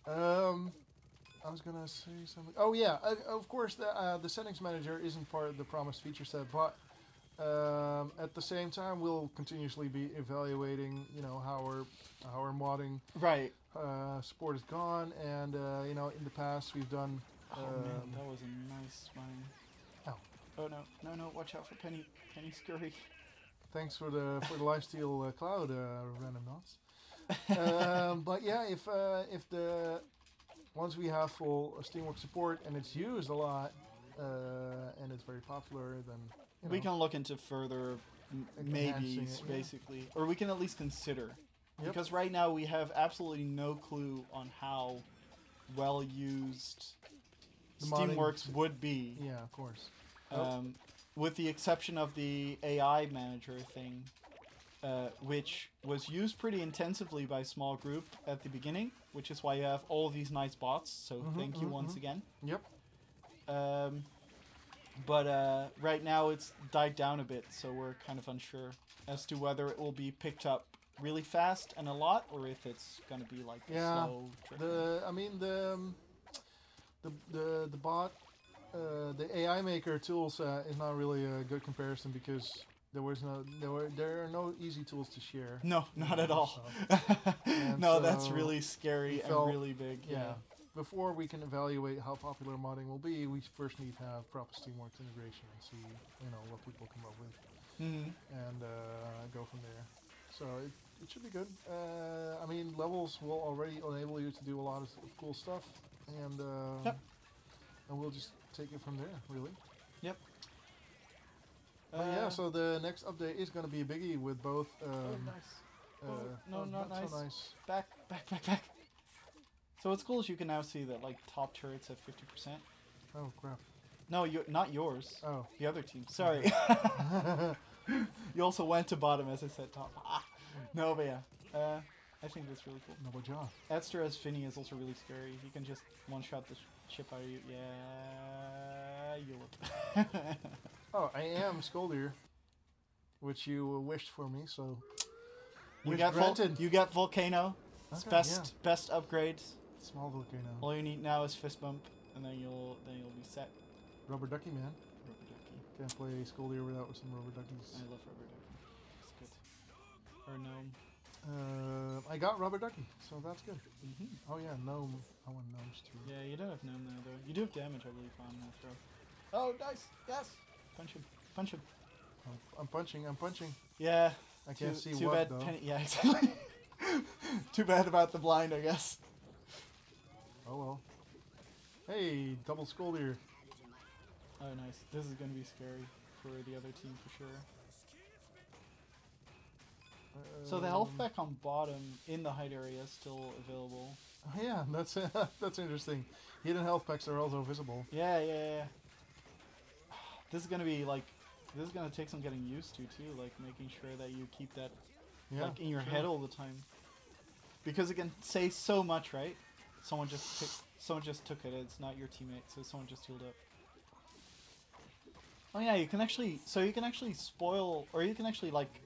Speaker 1: yeah.
Speaker 2: I was gonna say something. Oh yeah, of course the settings manager isn't part of the promised feature set, but at the same time we'll continuously be evaluating, you know, how our modding
Speaker 1: Right.
Speaker 2: support is gone, and you know, in the past we've done.
Speaker 1: Oh man, that was a nice one.
Speaker 2: Ow.
Speaker 1: Oh no! Watch out for Penny Scurry.
Speaker 2: Thanks for the lifesteal cloud random knots. But yeah, if the once we have full Steamworks support and it's used a lot and it's very popular, then you
Speaker 1: We
Speaker 2: know,
Speaker 1: can look into further
Speaker 2: Enhancing
Speaker 1: maybes,
Speaker 2: it, yeah.
Speaker 1: basically, or we can at least consider.
Speaker 2: Yep.
Speaker 1: Because right now we have absolutely no clue on how well used
Speaker 2: The modding-
Speaker 1: Steamworks would be.
Speaker 2: Yeah, of course.
Speaker 1: With the exception of the AI manager thing, which was used pretty intensively by a small group at the beginning, which is why you have all these nice bots, so thank you once again.
Speaker 2: Yep.
Speaker 1: But right now it's died down a bit, so we're kind of unsure as to whether it will be picked up really fast and a lot, or if it's going to be like a
Speaker 2: Yeah,
Speaker 1: slow trickle.
Speaker 2: The bot, the AI maker tools is not really a good comparison because there are no easy tools to share.
Speaker 1: No, not at all.
Speaker 2: And
Speaker 1: No, that's
Speaker 2: so
Speaker 1: really scary
Speaker 2: we
Speaker 1: and
Speaker 2: felt-
Speaker 1: really big.
Speaker 2: Yeah. Before we can evaluate how popular modding will be, we first need to have proper Steamworks integration and see, you know, what people come up with, and go from there. So it should be good. I mean, levels will already enable you to do a lot of cool stuff, and
Speaker 1: Yep.
Speaker 2: and we'll just take it from there, really.
Speaker 1: Yep.
Speaker 2: But yeah, so the next update is going to be a biggie with both.
Speaker 1: Oh, nice. Oh, no, not
Speaker 2: so
Speaker 1: nice.
Speaker 2: nice.
Speaker 1: Back. So what's cool is you can now see that like top turrets have 50%.
Speaker 2: Oh crap.
Speaker 1: No, not yours.
Speaker 2: Oh.
Speaker 1: The other team. Sorry. You also went to bottom as I said top. Ah. No, but yeah. I think that's really cool.
Speaker 2: Noble job.
Speaker 1: Edster as Finny is also really scary. He can just one-shot the ship out of you. Yeah, you look.
Speaker 2: Oh, I am Scoldier, which you wished for me, so
Speaker 1: You
Speaker 2: wish
Speaker 1: got
Speaker 2: granted.
Speaker 1: you got Volcano. It's
Speaker 2: Okay,
Speaker 1: best upgrade.
Speaker 2: Small volcano.
Speaker 1: All you need now is Fist Bump, and then you'll be set.
Speaker 2: Rubber ducky, man.
Speaker 1: Rubber Ducky.
Speaker 2: Can't play Scoldier without with some rubber duckies.
Speaker 1: I love Rubber Ducky. It's good. Or Gnome.
Speaker 2: I got rubber ducky, so that's good.
Speaker 1: Mm-hmm.
Speaker 2: Oh yeah, gnome. I want gnomes too.
Speaker 1: Yeah, you don't have Gnome now though. You do have damage, I believe, on that throw. Oh, nice. Yes. Punch him. Punch him.
Speaker 2: I'm punching. I'm punching.
Speaker 1: Yeah.
Speaker 2: I can't see
Speaker 1: too
Speaker 2: what
Speaker 1: bad
Speaker 2: though.
Speaker 1: Yeah, exactly. Too bad about the blind, I guess.
Speaker 2: Oh well. Hey, double Scoldier.
Speaker 1: Oh, nice. This is gonna be scary for the other team for sure. So the health pack on bottom in the height area is still available.
Speaker 2: Oh, yeah, that's that's interesting. Hidden health packs are also visible.
Speaker 1: Yeah. This is gonna be like, this is gonna take some getting used to too, like making sure that you keep that
Speaker 2: Yeah,
Speaker 1: like in your
Speaker 2: sure.
Speaker 1: head all the time. Because it can say so much, right? Someone just took it. It's not your teammate, so someone just healed up. Oh yeah, you can actually spoil, or you can actually like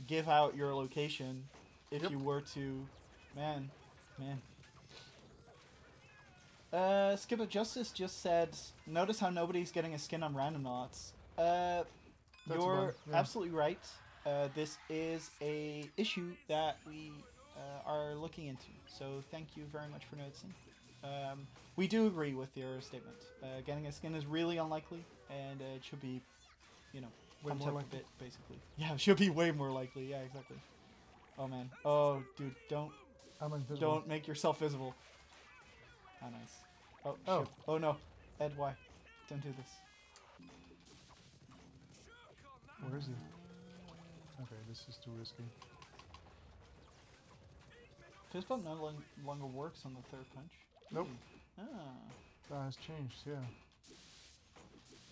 Speaker 1: give out your location if
Speaker 2: Yep.
Speaker 1: you were to, man. Skip of Justice just said, notice how nobody's getting a skin on Random Knots.
Speaker 2: That's
Speaker 1: You're
Speaker 2: about- yeah.
Speaker 1: absolutely right. This is a issue that we are looking into. So thank you very much for noticing. We do agree with your statement. Getting a skin is really unlikely, and it should be,
Speaker 2: Way
Speaker 1: pumped
Speaker 2: more
Speaker 1: up
Speaker 2: likely.
Speaker 1: a bit, basically. Yeah, it should be way more likely. Yeah, exactly. Oh man. Oh, dude, don't
Speaker 2: I'm invisible.
Speaker 1: make yourself visible. Oh, nice. Oh,
Speaker 2: Oh.
Speaker 1: shit. Oh no. Ed, why? Don't do this.
Speaker 2: Where is he? Okay, this is too risky.
Speaker 1: Fist bump no longer works on the third punch.
Speaker 2: Nope.
Speaker 1: Ah.
Speaker 2: That has changed, yeah.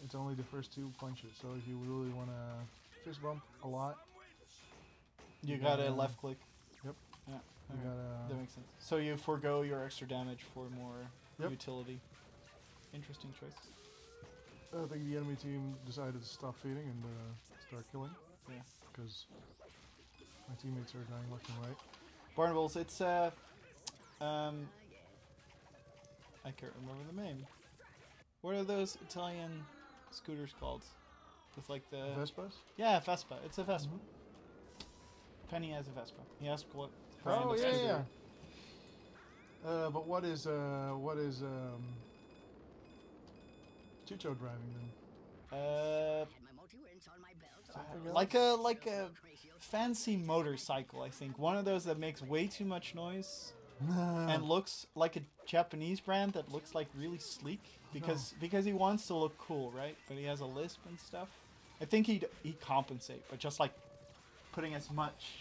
Speaker 2: It's only the first two punches, so if you really want to fist bump a lot,
Speaker 1: You
Speaker 2: You
Speaker 1: gotta
Speaker 2: gotta-
Speaker 1: left click.
Speaker 2: Yep.
Speaker 1: Yeah.
Speaker 2: you
Speaker 1: okay. That
Speaker 2: gotta...
Speaker 1: makes sense. So you forego your extra damage for more
Speaker 2: Yep.
Speaker 1: utility. Interesting choice.
Speaker 2: I think the enemy team decided to stop feeding and start killing,
Speaker 1: Yeah.
Speaker 2: because my teammates are dying left and right.
Speaker 1: Barnables, it's I can't remember the name. What are those Italian scooters called? With like the
Speaker 2: Vespas?
Speaker 1: yeah, Vespa. It's a Vespa.
Speaker 2: Mhm.
Speaker 1: Penny has a Vespa. He asked what brand
Speaker 2: Oh
Speaker 1: of
Speaker 2: yeah,
Speaker 1: scooter.
Speaker 2: yeah. But what is Chicho driving then?
Speaker 1: Like a fancy motorcycle, I think. One of those that makes way too much noise and looks like a Japanese brand that looks like really sleek because he wants to look cool, right? But he has a lisp and stuff. I think he'd compensate, but just like putting as much,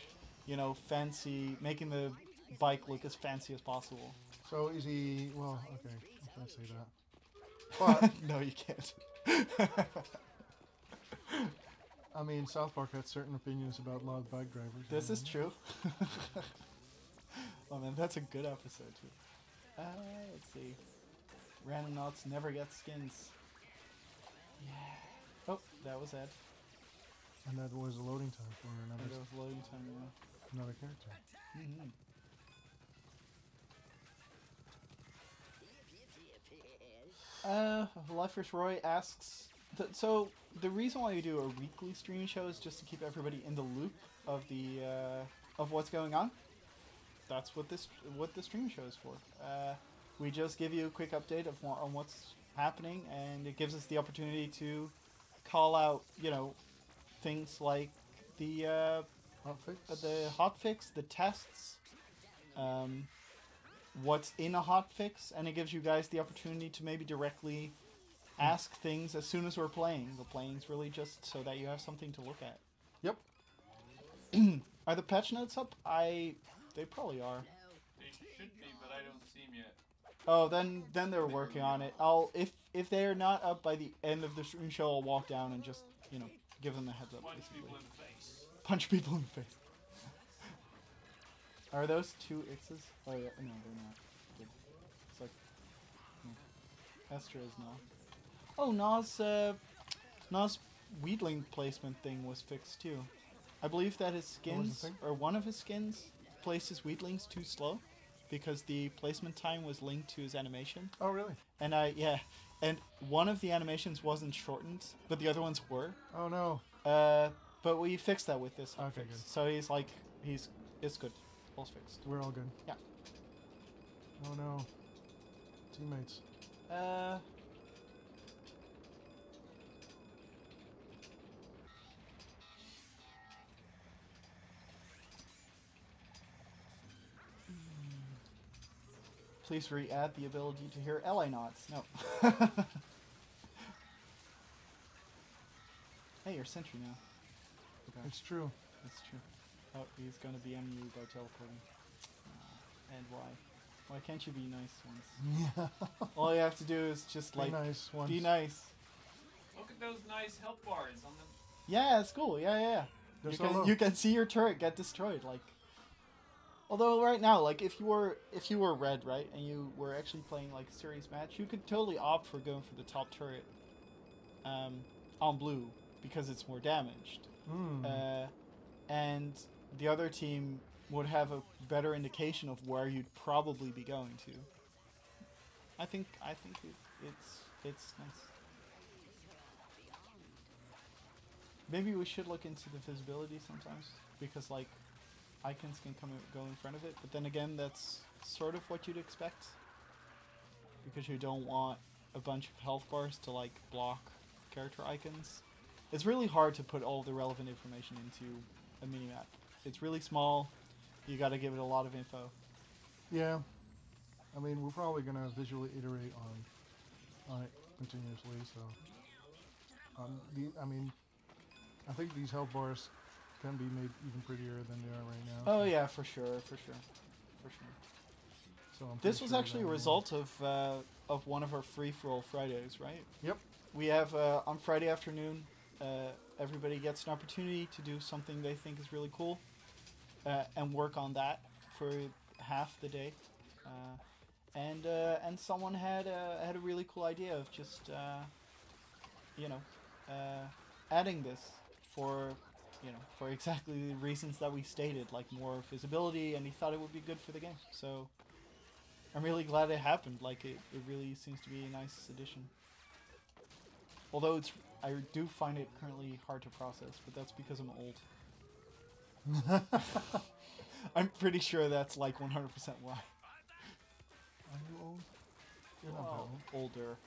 Speaker 1: fancy, making the bike look as fancy as possible.
Speaker 2: So is he? Well, okay, I can't say that. But
Speaker 1: No, you can't.
Speaker 2: I mean, South Park had certain opinions about loud bike drivers.
Speaker 1: This is true. Oh man, that's a good episode too. Let's see. Random Knots never get skins. Yeah. Oh, that was Ed.
Speaker 2: And that was a loading time for
Speaker 1: Oh,
Speaker 2: another
Speaker 1: that was loading time,
Speaker 2: another character.
Speaker 1: yeah. Life First Roy asks, so the reason why you do a weekly streaming show is just to keep everybody in the loop of the of what's going on. That's what the streaming show is for. We just give you a quick update on what's happening, and it gives us the opportunity to call out, things like the hotfix, the tests, what's in a hotfix, and it gives you guys the opportunity to maybe directly ask things as soon as we're playing. The playing's really just so that you have something to look at.
Speaker 2: Yep.
Speaker 1: Are the patch notes up? They probably are.
Speaker 3: They should be, but I don't see them yet.
Speaker 1: Oh, then they're working on it. If they're not up by the end of the stream show, I'll walk down and just, you know, give them a heads up.
Speaker 3: Punch
Speaker 1: Basically.
Speaker 3: people in the face.
Speaker 1: Punch people in the face. Are those 2 X's? Oh yeah, no, they're not. Good. It's like Esther is now. Oh, Nas Weedling placement thing was fixed too. I believe that his skins, or one of his skins, places Weedlings too slow, because the placement time was linked to his animation.
Speaker 2: Oh, really?
Speaker 1: And and one of the animations wasn't shortened, but the other ones were.
Speaker 2: Oh no.
Speaker 1: But we fixed that with this.
Speaker 2: Okay,
Speaker 1: fix.
Speaker 2: good.
Speaker 1: So it's good. All's fixed.
Speaker 2: We're all good.
Speaker 1: Yeah.
Speaker 2: Oh no. Teammates.
Speaker 1: Please re-add the ability to hear LA nods. No. Hey, you're Sentry now. Okay.
Speaker 2: It's true.
Speaker 1: That's true. Oh, he's gonna BM you by teleporting. And why? Why can't you be nice once?
Speaker 2: Yeah.
Speaker 1: All you have to do is just like
Speaker 2: Be nice once.
Speaker 1: be nice.
Speaker 3: Look at those nice health bars on them.
Speaker 1: Yeah, it's cool. Yeah.
Speaker 2: They're
Speaker 1: You
Speaker 2: so
Speaker 1: can,
Speaker 2: low.
Speaker 1: you can see your turret get destroyed. Like, although right now, like if you were red, right, and you were actually playing like a serious match, you could totally opt for going for the top turret, on blue because it's more damaged. And the other team would have a better indication of where you'd probably be going to. I think it's nice. Maybe we should look into the visibility sometimes, because like icons can go in front of it, but then again that's sort of what you'd expect, because you don't want a bunch of health bars to like block character icons. It's really hard to put all the relevant information into a minimap. It's really small. You got to give it a lot of info.
Speaker 2: Yeah. I mean, we're probably gonna visually iterate on it continuously. So, I think these health bars can be made even prettier than they are right now.
Speaker 1: Oh yeah, for sure.
Speaker 2: So
Speaker 1: This was actually a result of one of our free-for-all Fridays, right?
Speaker 2: Yep.
Speaker 1: We have on Friday afternoon, everybody gets an opportunity to do something they think is really cool, and work on that for half the day. And someone had a really cool idea of just adding this for exactly the reasons that we stated, like more visibility, and he thought it would be good for the game. So I'm really glad it happened. Like it really seems to be a nice addition. Although I do find it currently hard to process, but that's because I'm old. I'm pretty sure that's like 100% why.
Speaker 2: Are you old? You're not that old.
Speaker 1: Older.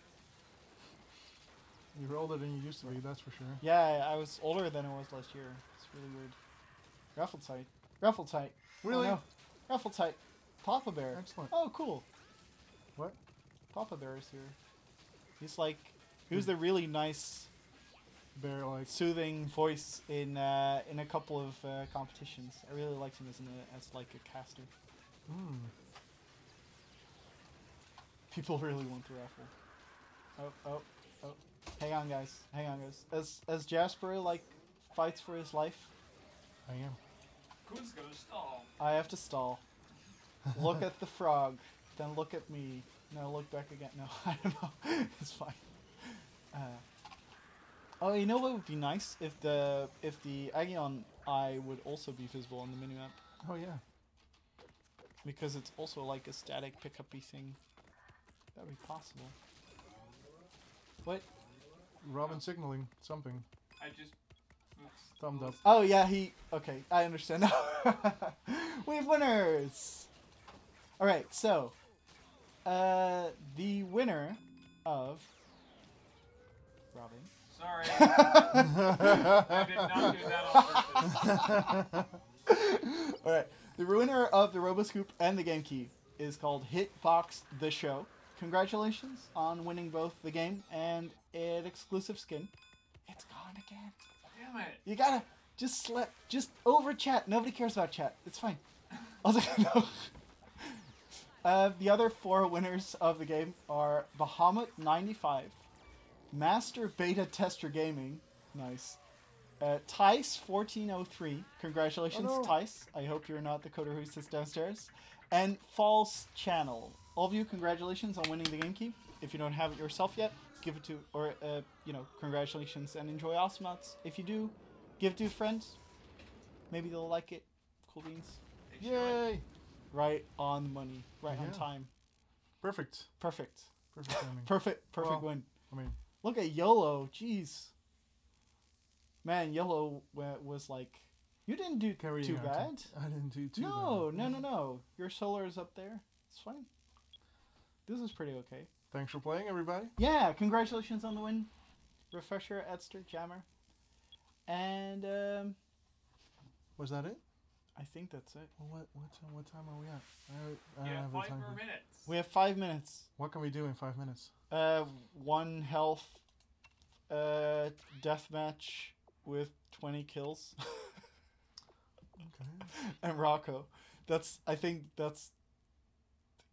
Speaker 2: You're older than you used to be, that's for sure.
Speaker 1: Yeah, I was older than I was last year. It's really weird. Raffle tight.
Speaker 2: Really?
Speaker 1: Oh, no. Raffle tight. Papa Bear.
Speaker 2: Excellent.
Speaker 1: Oh, cool.
Speaker 2: What?
Speaker 1: Papa Bear is here. He was the really nice,
Speaker 2: Bear, like...
Speaker 1: soothing voice in a couple of competitions. I really liked him as like a caster. People really want the raffle. Oh. Hang on, guys. As Jasper like fights for his life,
Speaker 2: I am.
Speaker 3: Who's gonna stall?
Speaker 1: I have to stall. Look at the frog, then look at me. No, look back again. No, I don't know. It's fine. Oh, you know what would be nice if the Agion eye would also be visible on the minimap,
Speaker 2: Oh, yeah.
Speaker 1: because it's also like a static pickup-y thing. That would be possible. What?
Speaker 2: Robin signaling something.
Speaker 3: I just...
Speaker 2: Thumbed up.
Speaker 1: Oh yeah, okay, I understand now. We have winners! Alright, so, the winner of... Robin.
Speaker 3: Sorry. I did not do that on purpose.
Speaker 1: Alright, the winner of the RoboScoop and the Game Key is called Hitbox The Show. Congratulations on winning both the game and an exclusive skin. It's gone again.
Speaker 3: Damn it.
Speaker 1: You gotta just over chat. Nobody cares about chat. It's fine. I was like, no. The other 4 winners of the game are Bahamut95, Master Beta Tester Gaming, nice, Tice1403, congratulations,
Speaker 2: Oh, no.
Speaker 1: Tice. I hope you're not the coder who sits downstairs. And False Channel. All of you, congratulations on winning the game key. If you don't have it yourself yet, give it to, or, congratulations and enjoy Awesomots. If you do, give it to friends. Maybe they'll like it. Cool beans.
Speaker 2: Yay!
Speaker 1: Right on the money. Right on
Speaker 2: Yeah.
Speaker 1: time.
Speaker 2: Perfect.
Speaker 1: Perfect.
Speaker 2: Perfect timing.
Speaker 1: Perfect
Speaker 2: Well,
Speaker 1: win.
Speaker 2: I mean,
Speaker 1: Look at YOLO. Jeez. Man, YOLO was like... You didn't do
Speaker 2: carrying
Speaker 1: too
Speaker 2: our
Speaker 1: bad.
Speaker 2: team. I didn't do too
Speaker 1: No,
Speaker 2: bad.
Speaker 1: no. Your solar is up there. It's fine. This is pretty okay.
Speaker 2: Thanks for playing, everybody.
Speaker 1: Yeah, congratulations on the win. Refresher, Edster, Jammer. And,
Speaker 2: Was that it?
Speaker 1: I think that's it.
Speaker 2: Well, what time are we at? I
Speaker 3: Yeah,
Speaker 2: don't have the
Speaker 3: 5
Speaker 2: time
Speaker 3: more
Speaker 2: here.
Speaker 3: minutes.
Speaker 1: We have 5 minutes.
Speaker 2: What can we do in 5 minutes?
Speaker 1: 1 health, deathmatch with 20 kills.
Speaker 2: Okay.
Speaker 1: And Rocco. I think that's,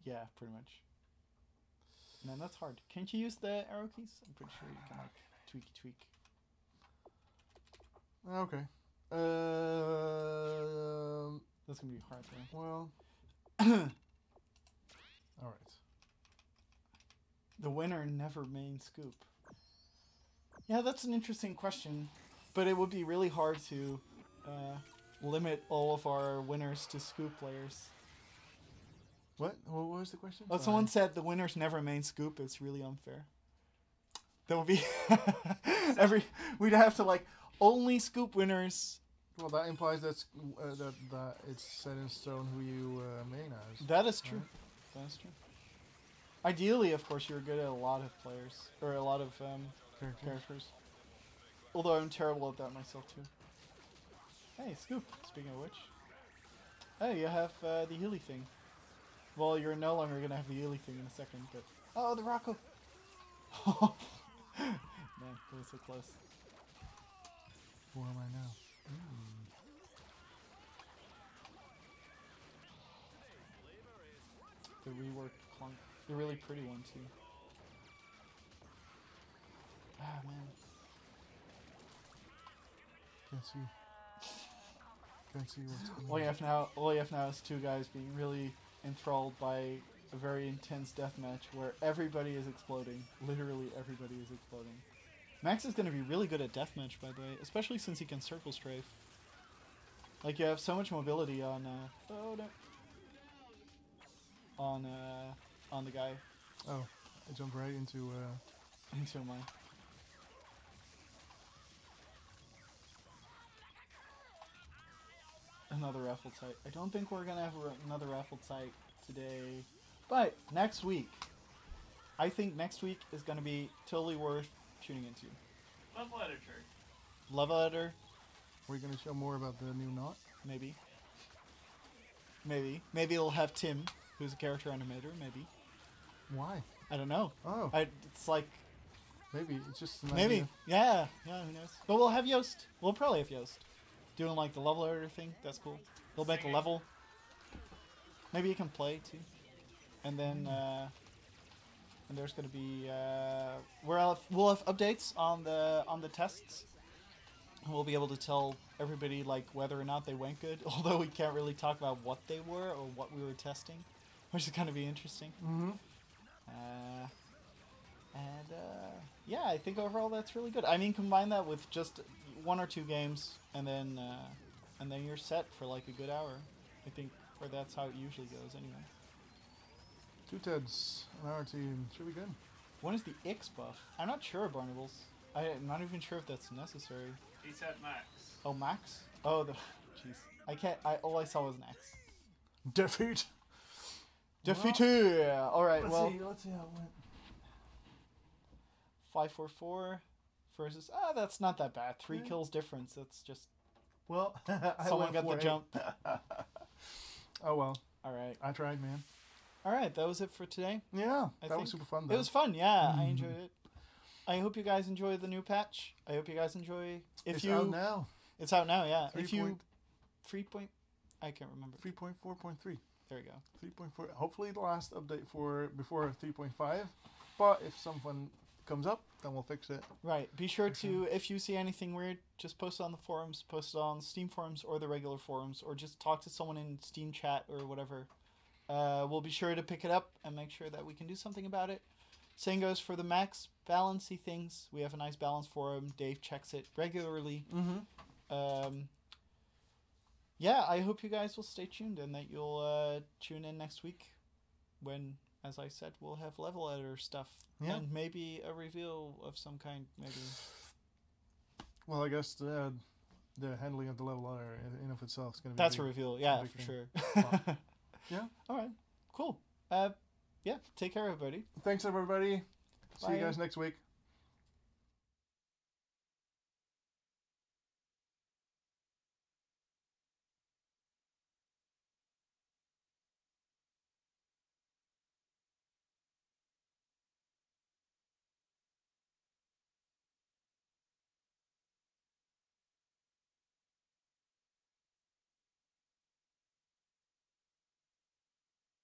Speaker 1: yeah, pretty much. Man, that's hard. Can't you use the arrow keys? I'm pretty sure you can, like, tweak.
Speaker 2: Okay.
Speaker 1: That's gonna be hard, though.
Speaker 2: Well. All right.
Speaker 1: The winner never main scoop. Yeah, that's an interesting question, but it would be really hard to limit all of our winners to scoop players.
Speaker 2: What was the question?
Speaker 1: Oh,
Speaker 2: Sorry.
Speaker 1: someone said the winners never main scoop. It's really unfair. That would be we'd have to like only scoop winners.
Speaker 2: Well, that implies that it's set in stone who you main as.
Speaker 1: That is true. That is true. Ideally, of course, you're good at a lot of players or a lot of characters. Although I'm terrible at that myself too. Hey, scoop. Speaking of which, hey, you have the Healy thing. Well, you're no longer gonna have the Healy thing in a second, but oh, the Rocco. Man, that was so close.
Speaker 2: Who am I now?
Speaker 1: The reworked clunk. The really pretty one too. Ah, man.
Speaker 2: Can't see. Can't see what's coming.
Speaker 1: All you have now is 2 guys being really enthralled by a very intense deathmatch where everybody is exploding. Literally everybody is exploding. Max is going to be really good at deathmatch, by the way, especially since he can circle strafe. Like, you have so much mobility on on the guy.
Speaker 2: Oh, I jumped right into.
Speaker 1: Into my. Another raffle site. I don't think we're gonna have another raffle site today, but next week. I think next week is gonna be totally worth tuning into.
Speaker 3: Level editor.
Speaker 1: Level editor,
Speaker 2: We're gonna show more about the new knot.
Speaker 1: maybe. Maybe it'll have Tim, who's a character animator. Maybe.
Speaker 2: Why?
Speaker 1: I don't know.
Speaker 2: Oh,
Speaker 1: It's like
Speaker 2: maybe it's just an
Speaker 1: maybe.
Speaker 2: idea.
Speaker 1: Yeah. Who knows? But we'll have Yoast. We'll probably have Yoast doing like the level editor thing. That's cool. He'll make a
Speaker 3: Singing.
Speaker 1: level. Maybe he can play too. And then and there's gonna be we'll have updates on the tests. We'll be able to tell everybody like whether or not they went good. Although we can't really talk about what they were or what we were testing, which is gonna be interesting.
Speaker 2: Mm-hmm.
Speaker 1: Yeah, I think overall that's really good. I mean, combine that with just 1 or 2 games, and then you're set for like a good hour. I think, or that's how it usually goes anyway.
Speaker 2: 2 Teds on our team. Should be good.
Speaker 1: When is the X buff? I'm not sure, Barnables. I'm not even sure if that's necessary.
Speaker 3: He's at max.
Speaker 1: Oh, Max? Oh, the jeez. I can't. All I saw was an X.
Speaker 2: Defeat.
Speaker 1: Defeated. All right.
Speaker 2: Let's
Speaker 1: Well,
Speaker 2: see. Let's see how it went.
Speaker 1: 544 versus. That's not that bad. 3
Speaker 2: Yeah.
Speaker 1: kills difference. That's just
Speaker 2: Well,
Speaker 1: someone got the jump.
Speaker 2: Oh well.
Speaker 1: All right.
Speaker 2: I tried, man.
Speaker 1: All right. That was it for today.
Speaker 2: Yeah,
Speaker 1: I
Speaker 2: that was
Speaker 1: think
Speaker 2: super fun though.
Speaker 1: It was fun, yeah. I enjoyed it. I hope you guys enjoy the new patch. I hope you guys enjoy.
Speaker 2: It's out now.
Speaker 1: It's out now, yeah.
Speaker 2: 3
Speaker 1: If you
Speaker 2: point-
Speaker 1: 3 point, I can't remember.
Speaker 2: 3.4.3.
Speaker 1: There you go.
Speaker 2: 3.4. Hopefully the last update before 3.5. But if something comes up, then we'll fix it.
Speaker 1: Right. Be sure to, if you see anything weird, just post it on the forums, post it on Steam forums or the regular forums, or just talk to someone in Steam chat or whatever. We'll be sure to pick it up and make sure that we can do something about it. Same goes for the max balancey things. We have a nice balance forum. Dave checks it regularly. Yeah, I hope you guys will stay tuned and that you'll tune in next week when, as I said, we'll have level editor stuff.
Speaker 2: Yeah.
Speaker 1: And maybe a reveal of some kind, maybe.
Speaker 2: Well, I guess the handling of the level editor in of itself is going to be
Speaker 1: That's a reveal, yeah, for
Speaker 2: thing.
Speaker 1: sure.
Speaker 2: Yeah.
Speaker 1: All right, cool. Yeah, take care, everybody.
Speaker 2: Thanks, everybody. See you
Speaker 1: Bye.
Speaker 2: guys next week.